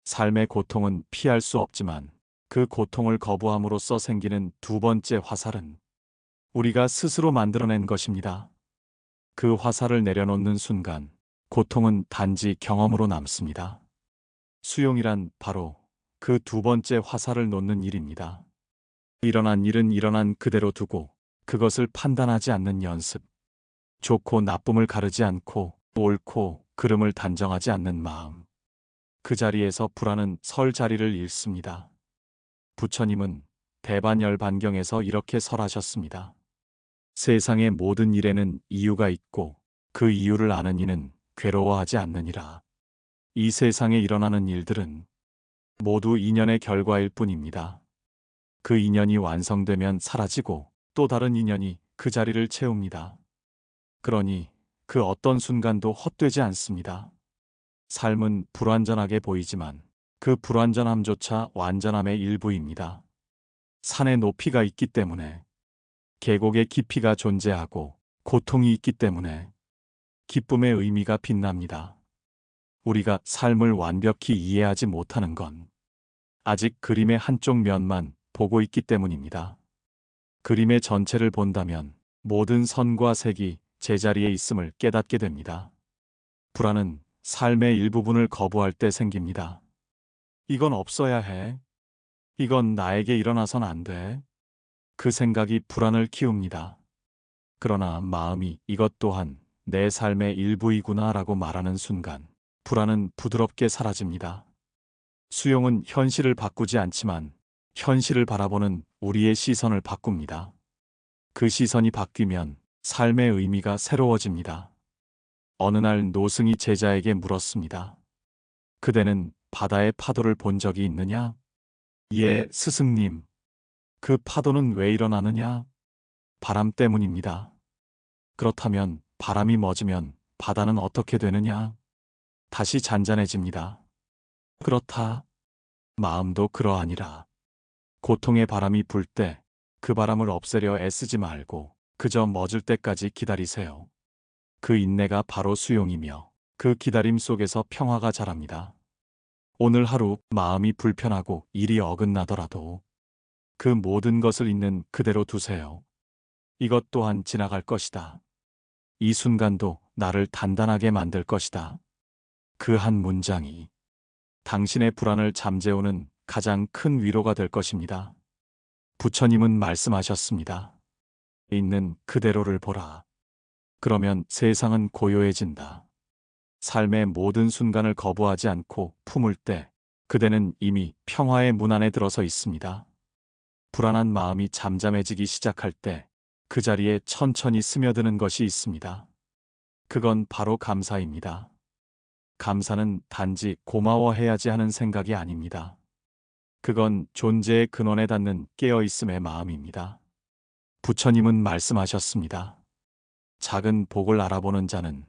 삶의 고통은 피할 수 없지만 그 고통을 거부함으로써 생기는 2번째 화살은 우리가 스스로 만들어낸 것입니다. 그 화살을 내려놓는 순간 고통은 단지 경험으로 남습니다. 수용이란 바로 그 2번째 화살을 놓는 일입니다. 일어난 일은 일어난 그대로 두고 그것을 판단하지 않는 연습. 좋고 나쁨을 가르지 않고 옳고 그름을 단정하지 않는 마음. 그 자리에서 불안은 설 자리를 잃습니다. 부처님은 대반열반경에서 이렇게 설하셨습니다. 세상의 모든 일에는 이유가 있고 그 이유를 아는 이는 괴로워하지 않느니라. 이 세상에 일어나는 일들은 모두 인연의 결과일 뿐입니다. 그 인연이 완성되면 사라지고 또 다른 인연이 그 자리를 채웁니다. 그러니 그 어떤 순간도 헛되지 않습니다. 삶은 불완전하게 보이지만 그 불완전함조차 완전함의 일부입니다. 산의 높이가 있기 때문에 계곡의 깊이가 존재하고 고통이 있기 때문에 기쁨의 의미가 빛납니다. 우리가 삶을 완벽히 이해하지 못하는 건 아직 그림의 한쪽 면만 보고 있기 때문입니다. 그림의 전체를 본다면 모든 선과 색이 제자리에 있음을 깨닫게 됩니다. 불안은 삶의 일부분을 거부할 때 생깁니다. 이건 없어야 해. 이건 나에게 일어나선 안 돼. 그 생각이 불안을 키웁니다. 그러나 마음이 이것 또한 내 삶의 일부이구나 라고 말하는 순간 불안은 부드럽게 사라집니다. 수용은 현실을 바꾸지 않지만 현실을 바라보는 우리의 시선을 바꿉니다. 그 시선이 바뀌면 삶의 의미가 새로워집니다. 어느 날 노승이 제자에게 물었습니다. 그대는 바다의 파도를 본 적이 있느냐? 예, 스승님. 그 파도는 왜 일어나느냐? 바람 때문입니다. 그렇다면 바람이 멎으면 바다는 어떻게 되느냐? 다시 잔잔해집니다. 그렇다. 마음도 그러하니라. 고통의 바람이 불 때 그 바람을 없애려 애쓰지 말고 그저 멎을 때까지 기다리세요. 그 인내가 바로 수용이며 그 기다림 속에서 평화가 자랍니다. 오늘 하루 마음이 불편하고 일이 어긋나더라도 그 모든 것을 있는 그대로 두세요. 이것 또한 지나갈 것이다. 이 순간도 나를 단단하게 만들 것이다. 그 한 문장이 당신의 불안을 잠재우는 가장 큰 위로가 될 것입니다. 부처님은 말씀하셨습니다. 있는 그대로를 보라. 그러면 세상은 고요해진다. 삶의 모든 순간을 거부하지 않고 품을 때 그대는 이미 평화의 문 안에 들어서 있습니다. 불안한 마음이 잠잠해지기 시작할 때 그 자리에 천천히 스며드는 것이 있습니다. 그건 바로 감사입니다. 감사는 단지 고마워해야지 하는 생각이 아닙니다. 그건 존재의 근원에 닿는 깨어있음의 마음입니다. 부처님은 말씀하셨습니다. 작은 복을 알아보는 자는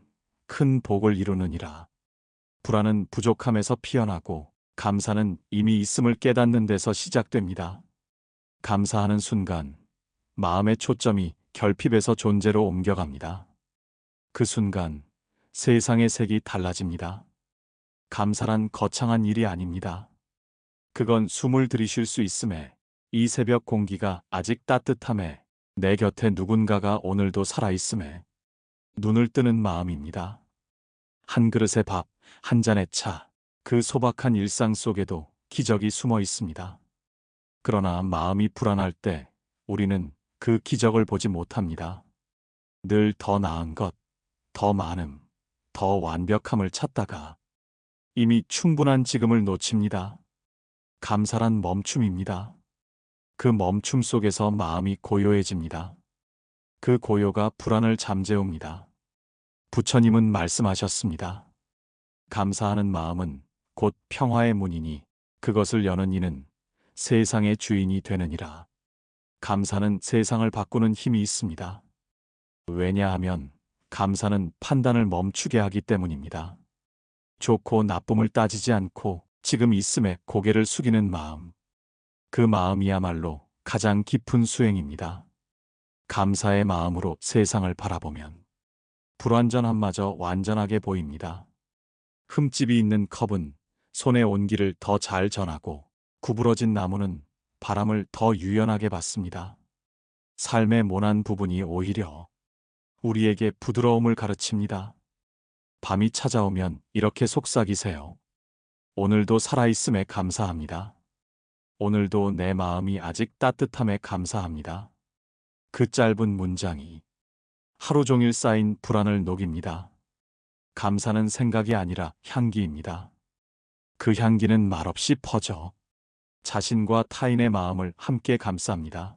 큰 복을 이루느니라. 불안은 부족함에서 피어나고 감사는 이미 있음을 깨닫는 데서 시작됩니다. 감사하는 순간 마음의 초점이 결핍에서 존재로 옮겨갑니다. 그 순간 세상의 색이 달라집니다. 감사란 거창한 일이 아닙니다. 그건 숨을 들이쉴 수 있음에, 이 새벽 공기가 아직 따뜻함에, 내 곁에 누군가가 오늘도 살아있음에, 눈을 뜨는 마음입니다. 한 그릇의 밥, 한 잔의 차, 그 소박한 일상 속에도 기적이 숨어 있습니다. 그러나 마음이 불안할 때 우리는 그 기적을 보지 못합니다. 늘 더 나은 것, 더 많음, 더 완벽함을 찾다가 이미 충분한 지금을 놓칩니다. 감사란 멈춤입니다. 그 멈춤 속에서 마음이 고요해집니다. 그 고요가 불안을 잠재웁니다. 부처님은 말씀하셨습니다. 감사하는 마음은 곧 평화의 문이니 그것을 여는 이는 세상의 주인이 되느니라. 감사는 세상을 바꾸는 힘이 있습니다. 왜냐하면 감사는 판단을 멈추게 하기 때문입니다. 좋고 나쁨을 따지지 않고 지금 있음에 고개를 숙이는 마음. 그 마음이야말로 가장 깊은 수행입니다. 감사의 마음으로 세상을 바라보면 불완전함마저 완전하게 보입니다. 흠집이 있는 컵은 손의 온기를 더 잘 전하고 구부러진 나무는 바람을 더 유연하게 받습니다. 삶의 모난 부분이 오히려 우리에게 부드러움을 가르칩니다. 밤이 찾아오면 이렇게 속삭이세요. 오늘도 살아있음에 감사합니다. 오늘도 내 마음이 아직 따뜻함에 감사합니다. 그 짧은 문장이 하루 종일 쌓인 불안을 녹입니다. 감사는 생각이 아니라 향기입니다. 그 향기는 말없이 퍼져 자신과 타인의 마음을 함께 감쌉니다.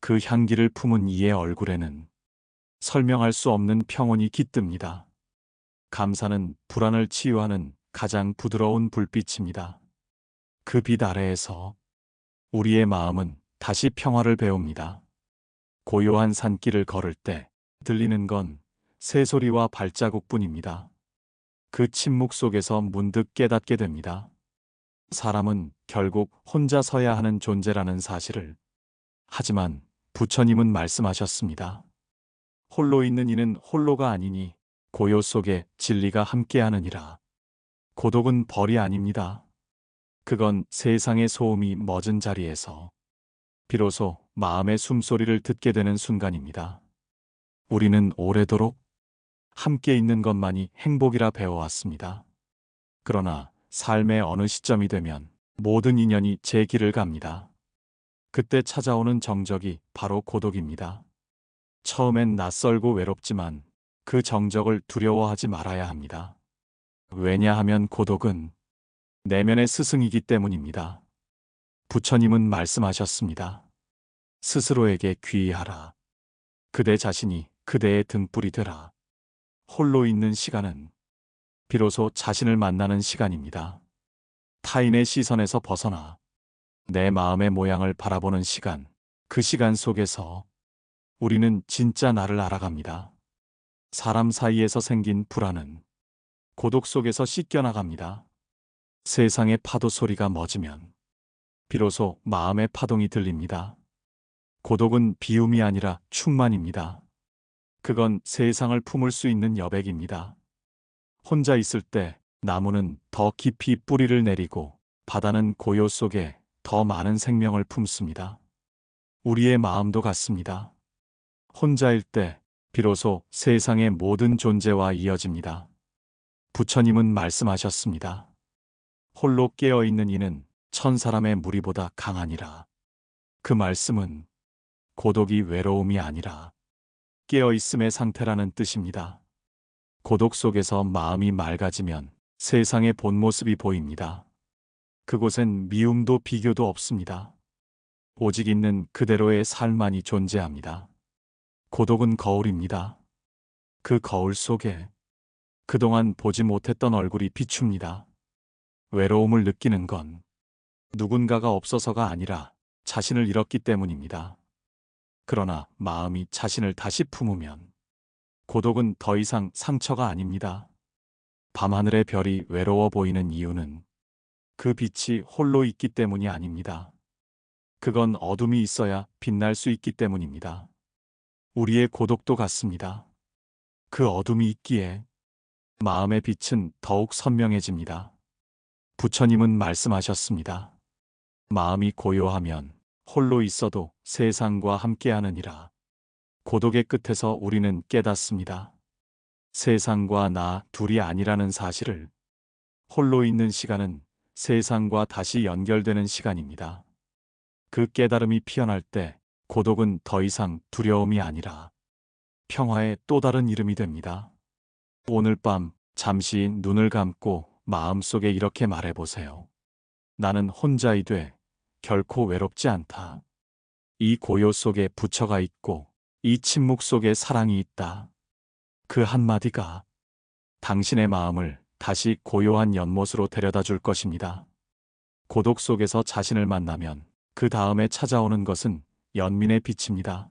그 향기를 품은 이의 얼굴에는 설명할 수 없는 평온이 깃듭니다. 감사는 불안을 치유하는 가장 부드러운 불빛입니다. 그 빛 아래에서 우리의 마음은 다시 평화를 배웁니다. 고요한 산길을 걸을 때 들리는 건 새소리와 발자국뿐입니다. 그 침묵 속에서 문득 깨닫게 됩니다. 사람은 결국 혼자 서야 하는 존재라는 사실을. 하지만 부처님은 말씀하셨습니다. 홀로 있는 이는 홀로가 아니니 고요 속에 진리가 함께하느니라. 고독은 벌이 아닙니다. 그건 세상의 소음이 멎은 자리에서 비로소 마음의 숨소리를 듣게 되는 순간입니다. 우리는 오래도록 함께 있는 것만이 행복이라 배워왔습니다. 그러나 삶의 어느 시점이 되면 모든 인연이 제 길을 갑니다. 그때 찾아오는 정적이 바로 고독입니다. 처음엔 낯설고 외롭지만 그 정적을 두려워하지 말아야 합니다. 왜냐하면 고독은 내면의 스승이기 때문입니다. 부처님은 말씀하셨습니다. 스스로에게 귀의하라. 그대 자신이 그대의 등불이 되라. 홀로 있는 시간은 비로소 자신을 만나는 시간입니다. 타인의 시선에서 벗어나 내 마음의 모양을 바라보는 시간, 그 시간 속에서 우리는 진짜 나를 알아갑니다. 사람 사이에서 생긴 불안은 고독 속에서 씻겨나갑니다. 세상의 파도 소리가 멎으면 비로소 마음의 파동이 들립니다. 고독은 비움이 아니라 충만입니다. 그건 세상을 품을 수 있는 여백입니다. 혼자 있을 때 나무는 더 깊이 뿌리를 내리고 바다는 고요 속에 더 많은 생명을 품습니다. 우리의 마음도 같습니다. 혼자일 때 비로소 세상의 모든 존재와 이어집니다. 부처님은 말씀하셨습니다. 홀로 깨어있는 이는 천사람의 무리보다 강하니라. 그 말씀은 고독이 외로움이 아니라 깨어있음의 상태라는 뜻입니다. 고독 속에서 마음이 맑아지면 세상의 본 모습이 보입니다. 그곳엔 미움도 비교도 없습니다. 오직 있는 그대로의 삶만이 존재합니다. 고독은 거울입니다. 그 거울 속에 그동안 보지 못했던 얼굴이 비춥니다. 외로움을 느끼는 건 누군가가 없어서가 아니라 자신을 잃었기 때문입니다. 그러나 마음이 자신을 다시 품으면 고독은 더 이상 상처가 아닙니다. 밤하늘의 별이 외로워 보이는 이유는 그 빛이 홀로 있기 때문이 아닙니다. 그건 어둠이 있어야 빛날 수 있기 때문입니다. 우리의 고독도 같습니다. 그 어둠이 있기에 마음의 빛은 더욱 선명해집니다. 부처님은 말씀하셨습니다. 마음이 고요하면 홀로 있어도 세상과 함께하느니라. 고독의 끝에서 우리는 깨닫습니다. 세상과 나 둘이 아니라는 사실을. 홀로 있는 시간은 세상과 다시 연결되는 시간입니다. 그 깨달음이 피어날 때 고독은 더 이상 두려움이 아니라 평화의 또 다른 이름이 됩니다. 오늘 밤 잠시 눈을 감고 마음속에 이렇게 말해보세요. 나는 혼자이되 결코 외롭지 않다. 이 고요 속에 부처가 있고 이 침묵 속에 사랑이 있다. 그 한마디가 당신의 마음을 다시 고요한 연못으로 데려다 줄 것입니다. 고독 속에서 자신을 만나면 그 다음에 찾아오는 것은 연민의 빛입니다.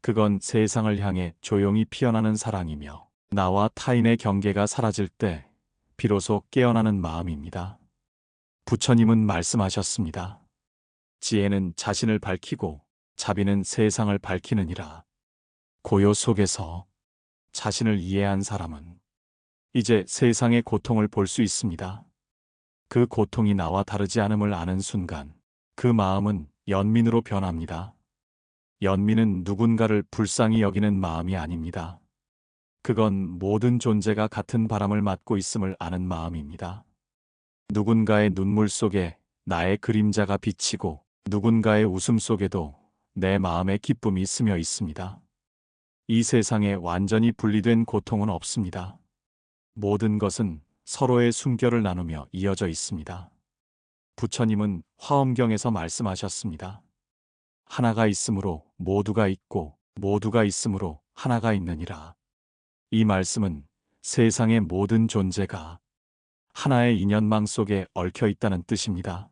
그건 세상을 향해 조용히 피어나는 사랑이며 나와 타인의 경계가 사라질 때 비로소 깨어나는 마음입니다. 부처님은 말씀하셨습니다. 지혜는 자신을 밝히고 자비는 세상을 밝히느니라. 고요 속에서 자신을 이해한 사람은 이제 세상의 고통을 볼 수 있습니다. 그 고통이 나와 다르지 않음을 아는 순간 그 마음은 연민으로 변합니다. 연민은 누군가를 불쌍히 여기는 마음이 아닙니다. 그건 모든 존재가 같은 바람을 맞고 있음을 아는 마음입니다. 누군가의 눈물 속에 나의 그림자가 비치고 누군가의 웃음 속에도 내 마음의 기쁨이 스며 있습니다. 이 세상에 완전히 분리된 고통은 없습니다. 모든 것은 서로의 숨결을 나누며 이어져 있습니다. 부처님은 화엄경에서 말씀하셨습니다. 하나가 있으므로 모두가 있고 모두가 있으므로 하나가 있느니라. 이 말씀은 세상의 모든 존재가 하나의 인연망 속에 얽혀 있다는 뜻입니다.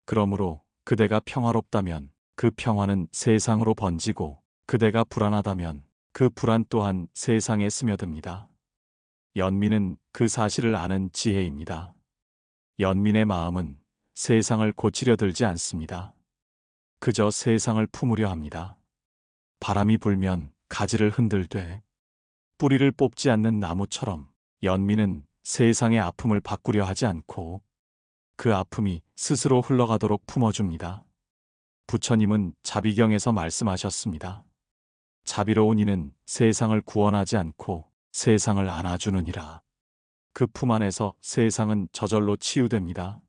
그러므로 그대가 평화롭다면 그 평화는 세상으로 번지고 그대가 불안하다면 그 불안 또한 세상에 스며듭니다. 연민은 그 사실을 아는 지혜입니다. 연민의 마음은 세상을 고치려 들지 않습니다. 그저 세상을 품으려 합니다. 바람이 불면 가지를 흔들되 뿌리를 뽑지 않는 나무처럼 연민은 세상의 아픔을 바꾸려 하지 않고 그 아픔이 스스로 흘러가도록 품어줍니다. 부처님은 자비경에서 말씀하셨습니다. 자비로운 이는 세상을 구원하지 않고 세상을 안아주느니라. 그 품 안에서 세상은 저절로 치유됩니다.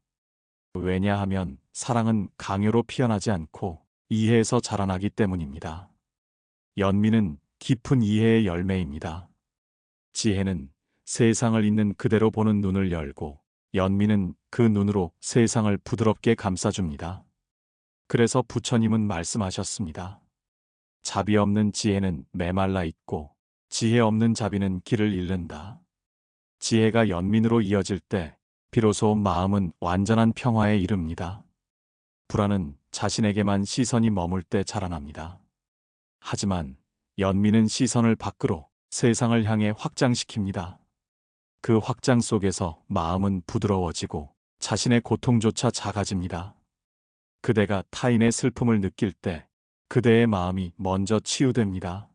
왜냐하면 사랑은 강요로 피어나지 않고 이해에서 자라나기 때문입니다. 연민은 깊은 이해의 열매입니다. 지혜는 세상을 있는 그대로 보는 눈을 열고, 연민은 그 눈으로 세상을 부드럽게 감싸줍니다. 그래서 부처님은 말씀하셨습니다. 자비 없는 지혜는 메말라 있고, 지혜 없는 자비는 길을 잃는다. 지혜가 연민으로 이어질 때 비로소 마음은 완전한 평화에 이릅니다. 불안은 자신에게만 시선이 머물 때 자라납니다. 하지만 연민은 시선을 밖으로 세상을 향해 확장시킵니다. 그 확장 속에서 마음은 부드러워지고 자신의 고통조차 작아집니다. 그대가 타인의 슬픔을 느낄 때 그대의 마음이 먼저 치유됩니다.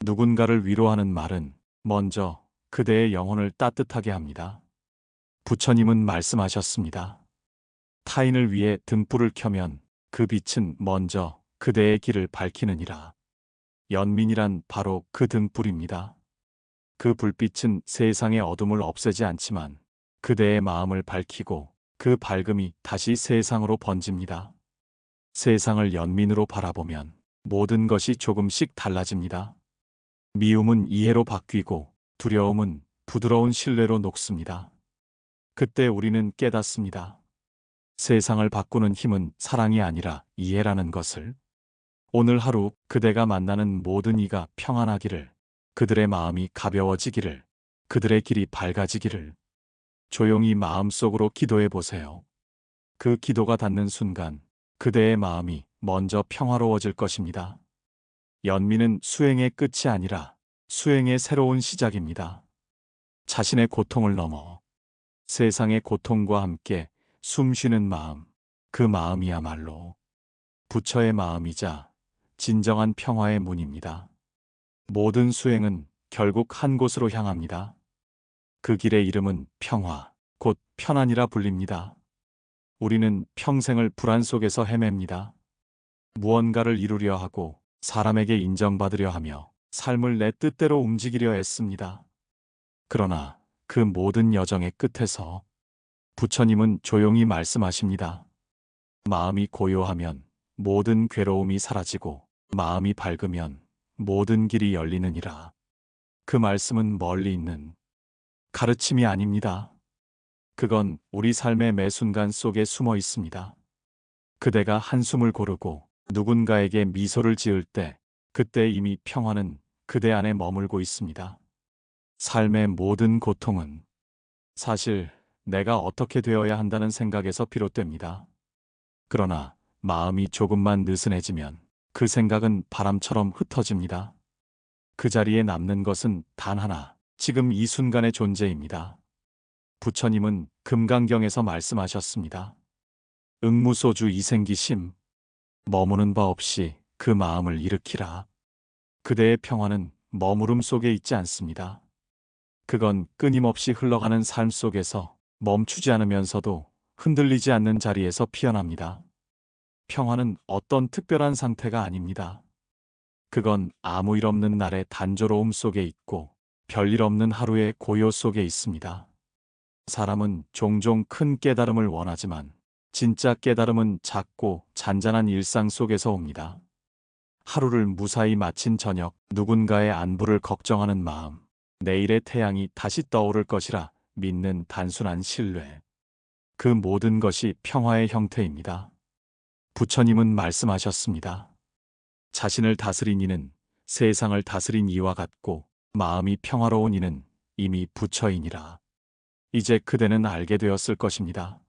누군가를 위로하는 말은 먼저 그대의 영혼을 따뜻하게 합니다. 부처님은 말씀하셨습니다. 타인을 위해 등불을 켜면 그 빛은 먼저 그대의 길을 밝히느니라. 연민이란 바로 그 등불입니다. 그 불빛은 세상의 어둠을 없애지 않지만 그대의 마음을 밝히고 그 밝음이 다시 세상으로 번집니다. 세상을 연민으로 바라보면 모든 것이 조금씩 달라집니다. 미움은 이해로 바뀌고 두려움은 부드러운 신뢰로 녹습니다. 그때 우리는 깨닫습니다. 세상을 바꾸는 힘은 사랑이 아니라 이해라는 것을. 오늘 하루 그대가 만나는 모든 이가 평안하기를, 그들의 마음이 가벼워지기를, 그들의 길이 밝아지기를. 조용히 마음속으로 기도해 보세요. 그 기도가 닿는 순간 그대의 마음이 먼저 평화로워질 것입니다. 연민은 수행의 끝이 아니라 수행의 새로운 시작입니다. 자신의 고통을 넘어 세상의 고통과 함께 숨쉬는 마음, 그 마음이야말로 부처의 마음이자 진정한 평화의 문입니다. 모든 수행은 결국 한 곳으로 향합니다. 그 길의 이름은 평화, 곧 편안이라 불립니다. 우리는 평생을 불안 속에서 헤맵니다. 무언가를 이루려 하고 사람에게 인정받으려 하며 삶을 내 뜻대로 움직이려 애씁니다. 그러나 그 모든 여정의 끝에서 부처님은 조용히 말씀하십니다. 마음이 고요하면 모든 괴로움이 사라지고 마음이 밝으면 모든 길이 열리느니라. 그 말씀은 멀리 있는 가르침이 아닙니다. 그건 우리 삶의 매 순간 속에 숨어 있습니다. 그대가 한숨을 고르고 누군가에게 미소를 지을 때 그때 이미 평화는 그대 안에 머물고 있습니다. 삶의 모든 고통은 사실 내가 어떻게 되어야 한다는 생각에서 비롯됩니다. 그러나 마음이 조금만 느슨해지면 그 생각은 바람처럼 흩어집니다. 그 자리에 남는 것은 단 하나, 지금 이 순간의 존재입니다. 부처님은 금강경에서 말씀하셨습니다. 응무소주 이생기심, 머무는 바 없이 그 마음을 일으키라. 그대의 평화는 머무름 속에 있지 않습니다. 그건 끊임없이 흘러가는 삶 속에서 멈추지 않으면서도 흔들리지 않는 자리에서 피어납니다. 평화는 어떤 특별한 상태가 아닙니다. 그건 아무 일 없는 날의 단조로움 속에 있고 별일 없는 하루의 고요 속에 있습니다. 사람은 종종 큰 깨달음을 원하지만 진짜 깨달음은 작고 잔잔한 일상 속에서 옵니다. 하루를 무사히 마친 저녁, 누군가의 안부를 걱정하는 마음, 내일의 태양이 다시 떠오를 것이라 믿는 단순한 신뢰. 그 모든 것이 평화의 형태입니다. 부처님은 말씀하셨습니다. 자신을 다스린 이는 세상을 다스린 이와 같고 마음이 평화로운 이는 이미 부처이니라. 이제 그대는 알게 되었을 것입니다.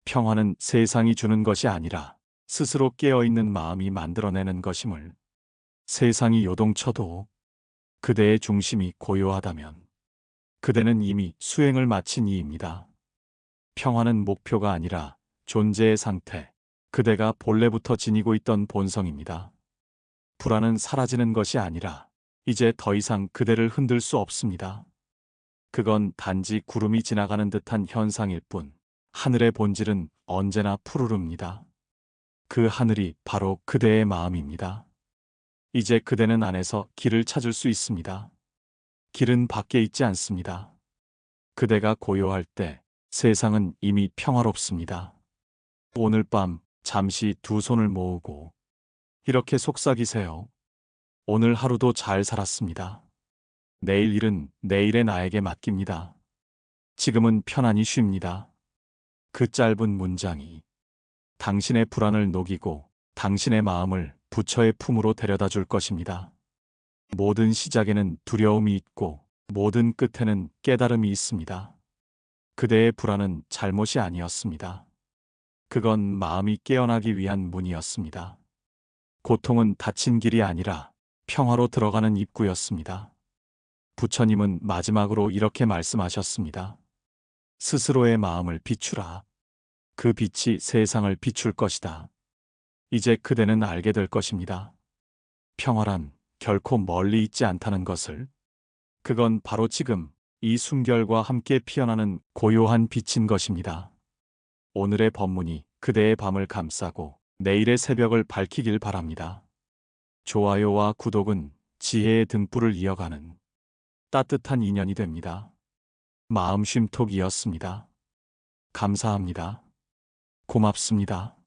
평화는 세상이 주는 것이 아니라 스스로 깨어있는 마음이 만들어내는 것임을. 세상이 요동쳐도 그대의 중심이 고요하다면 그대는 이미 수행을 마친 이입니다. 평화는 목표가 아니라 존재의 상태, 그대가 본래부터 지니고 있던 본성입니다. 불안은 사라지는 것이 아니라 이제 더 이상 그대를 흔들 수 없습니다. 그건 단지 구름이 지나가는 듯한 현상일 뿐, 하늘의 본질은 언제나 푸르릅니다. 그 하늘이 바로 그대의 마음입니다. 이제 그대는 안에서 길을 찾을 수 있습니다. 길은 밖에 있지 않습니다. 그대가 고요할 때 세상은 이미 평화롭습니다. 오늘 밤 잠시 두 손을 모으고 이렇게 속삭이세요. 오늘 하루도 잘 살았습니다. 내일 일은 내일의 나에게 맡깁니다. 지금은 편안히 쉽니다. 그 짧은 문장이 당신의 불안을 녹이고 당신의 마음을 부처의 품으로 데려다 줄 것입니다. 모든 시작에는 두려움이 있고 모든 끝에는 깨달음이 있습니다. 그대의 불안은 잘못이 아니었습니다. 그건 마음이 깨어나기 위한 문이었습니다. 고통은 닫힌 길이 아니라 평화로 들어가는 입구였습니다. 부처님은 마지막으로 이렇게 말씀하셨습니다. 스스로의 마음을 비추라. 그 빛이 세상을 비출 것이다. 이제 그대는 알게 될 것입니다. 평화란 결코 멀리 있지 않다는 것을. 그건 바로 지금 이 숨결과 함께 피어나는 고요한 빛인 것입니다. 오늘의 법문이 그대의 밤을 감싸고 내일의 새벽을 밝히길 바랍니다. 좋아요와 구독은 지혜의 등불을 이어가는 따뜻한 인연이 됩니다. 마음쉼톡이었습니다. 감사합니다. 고맙습니다.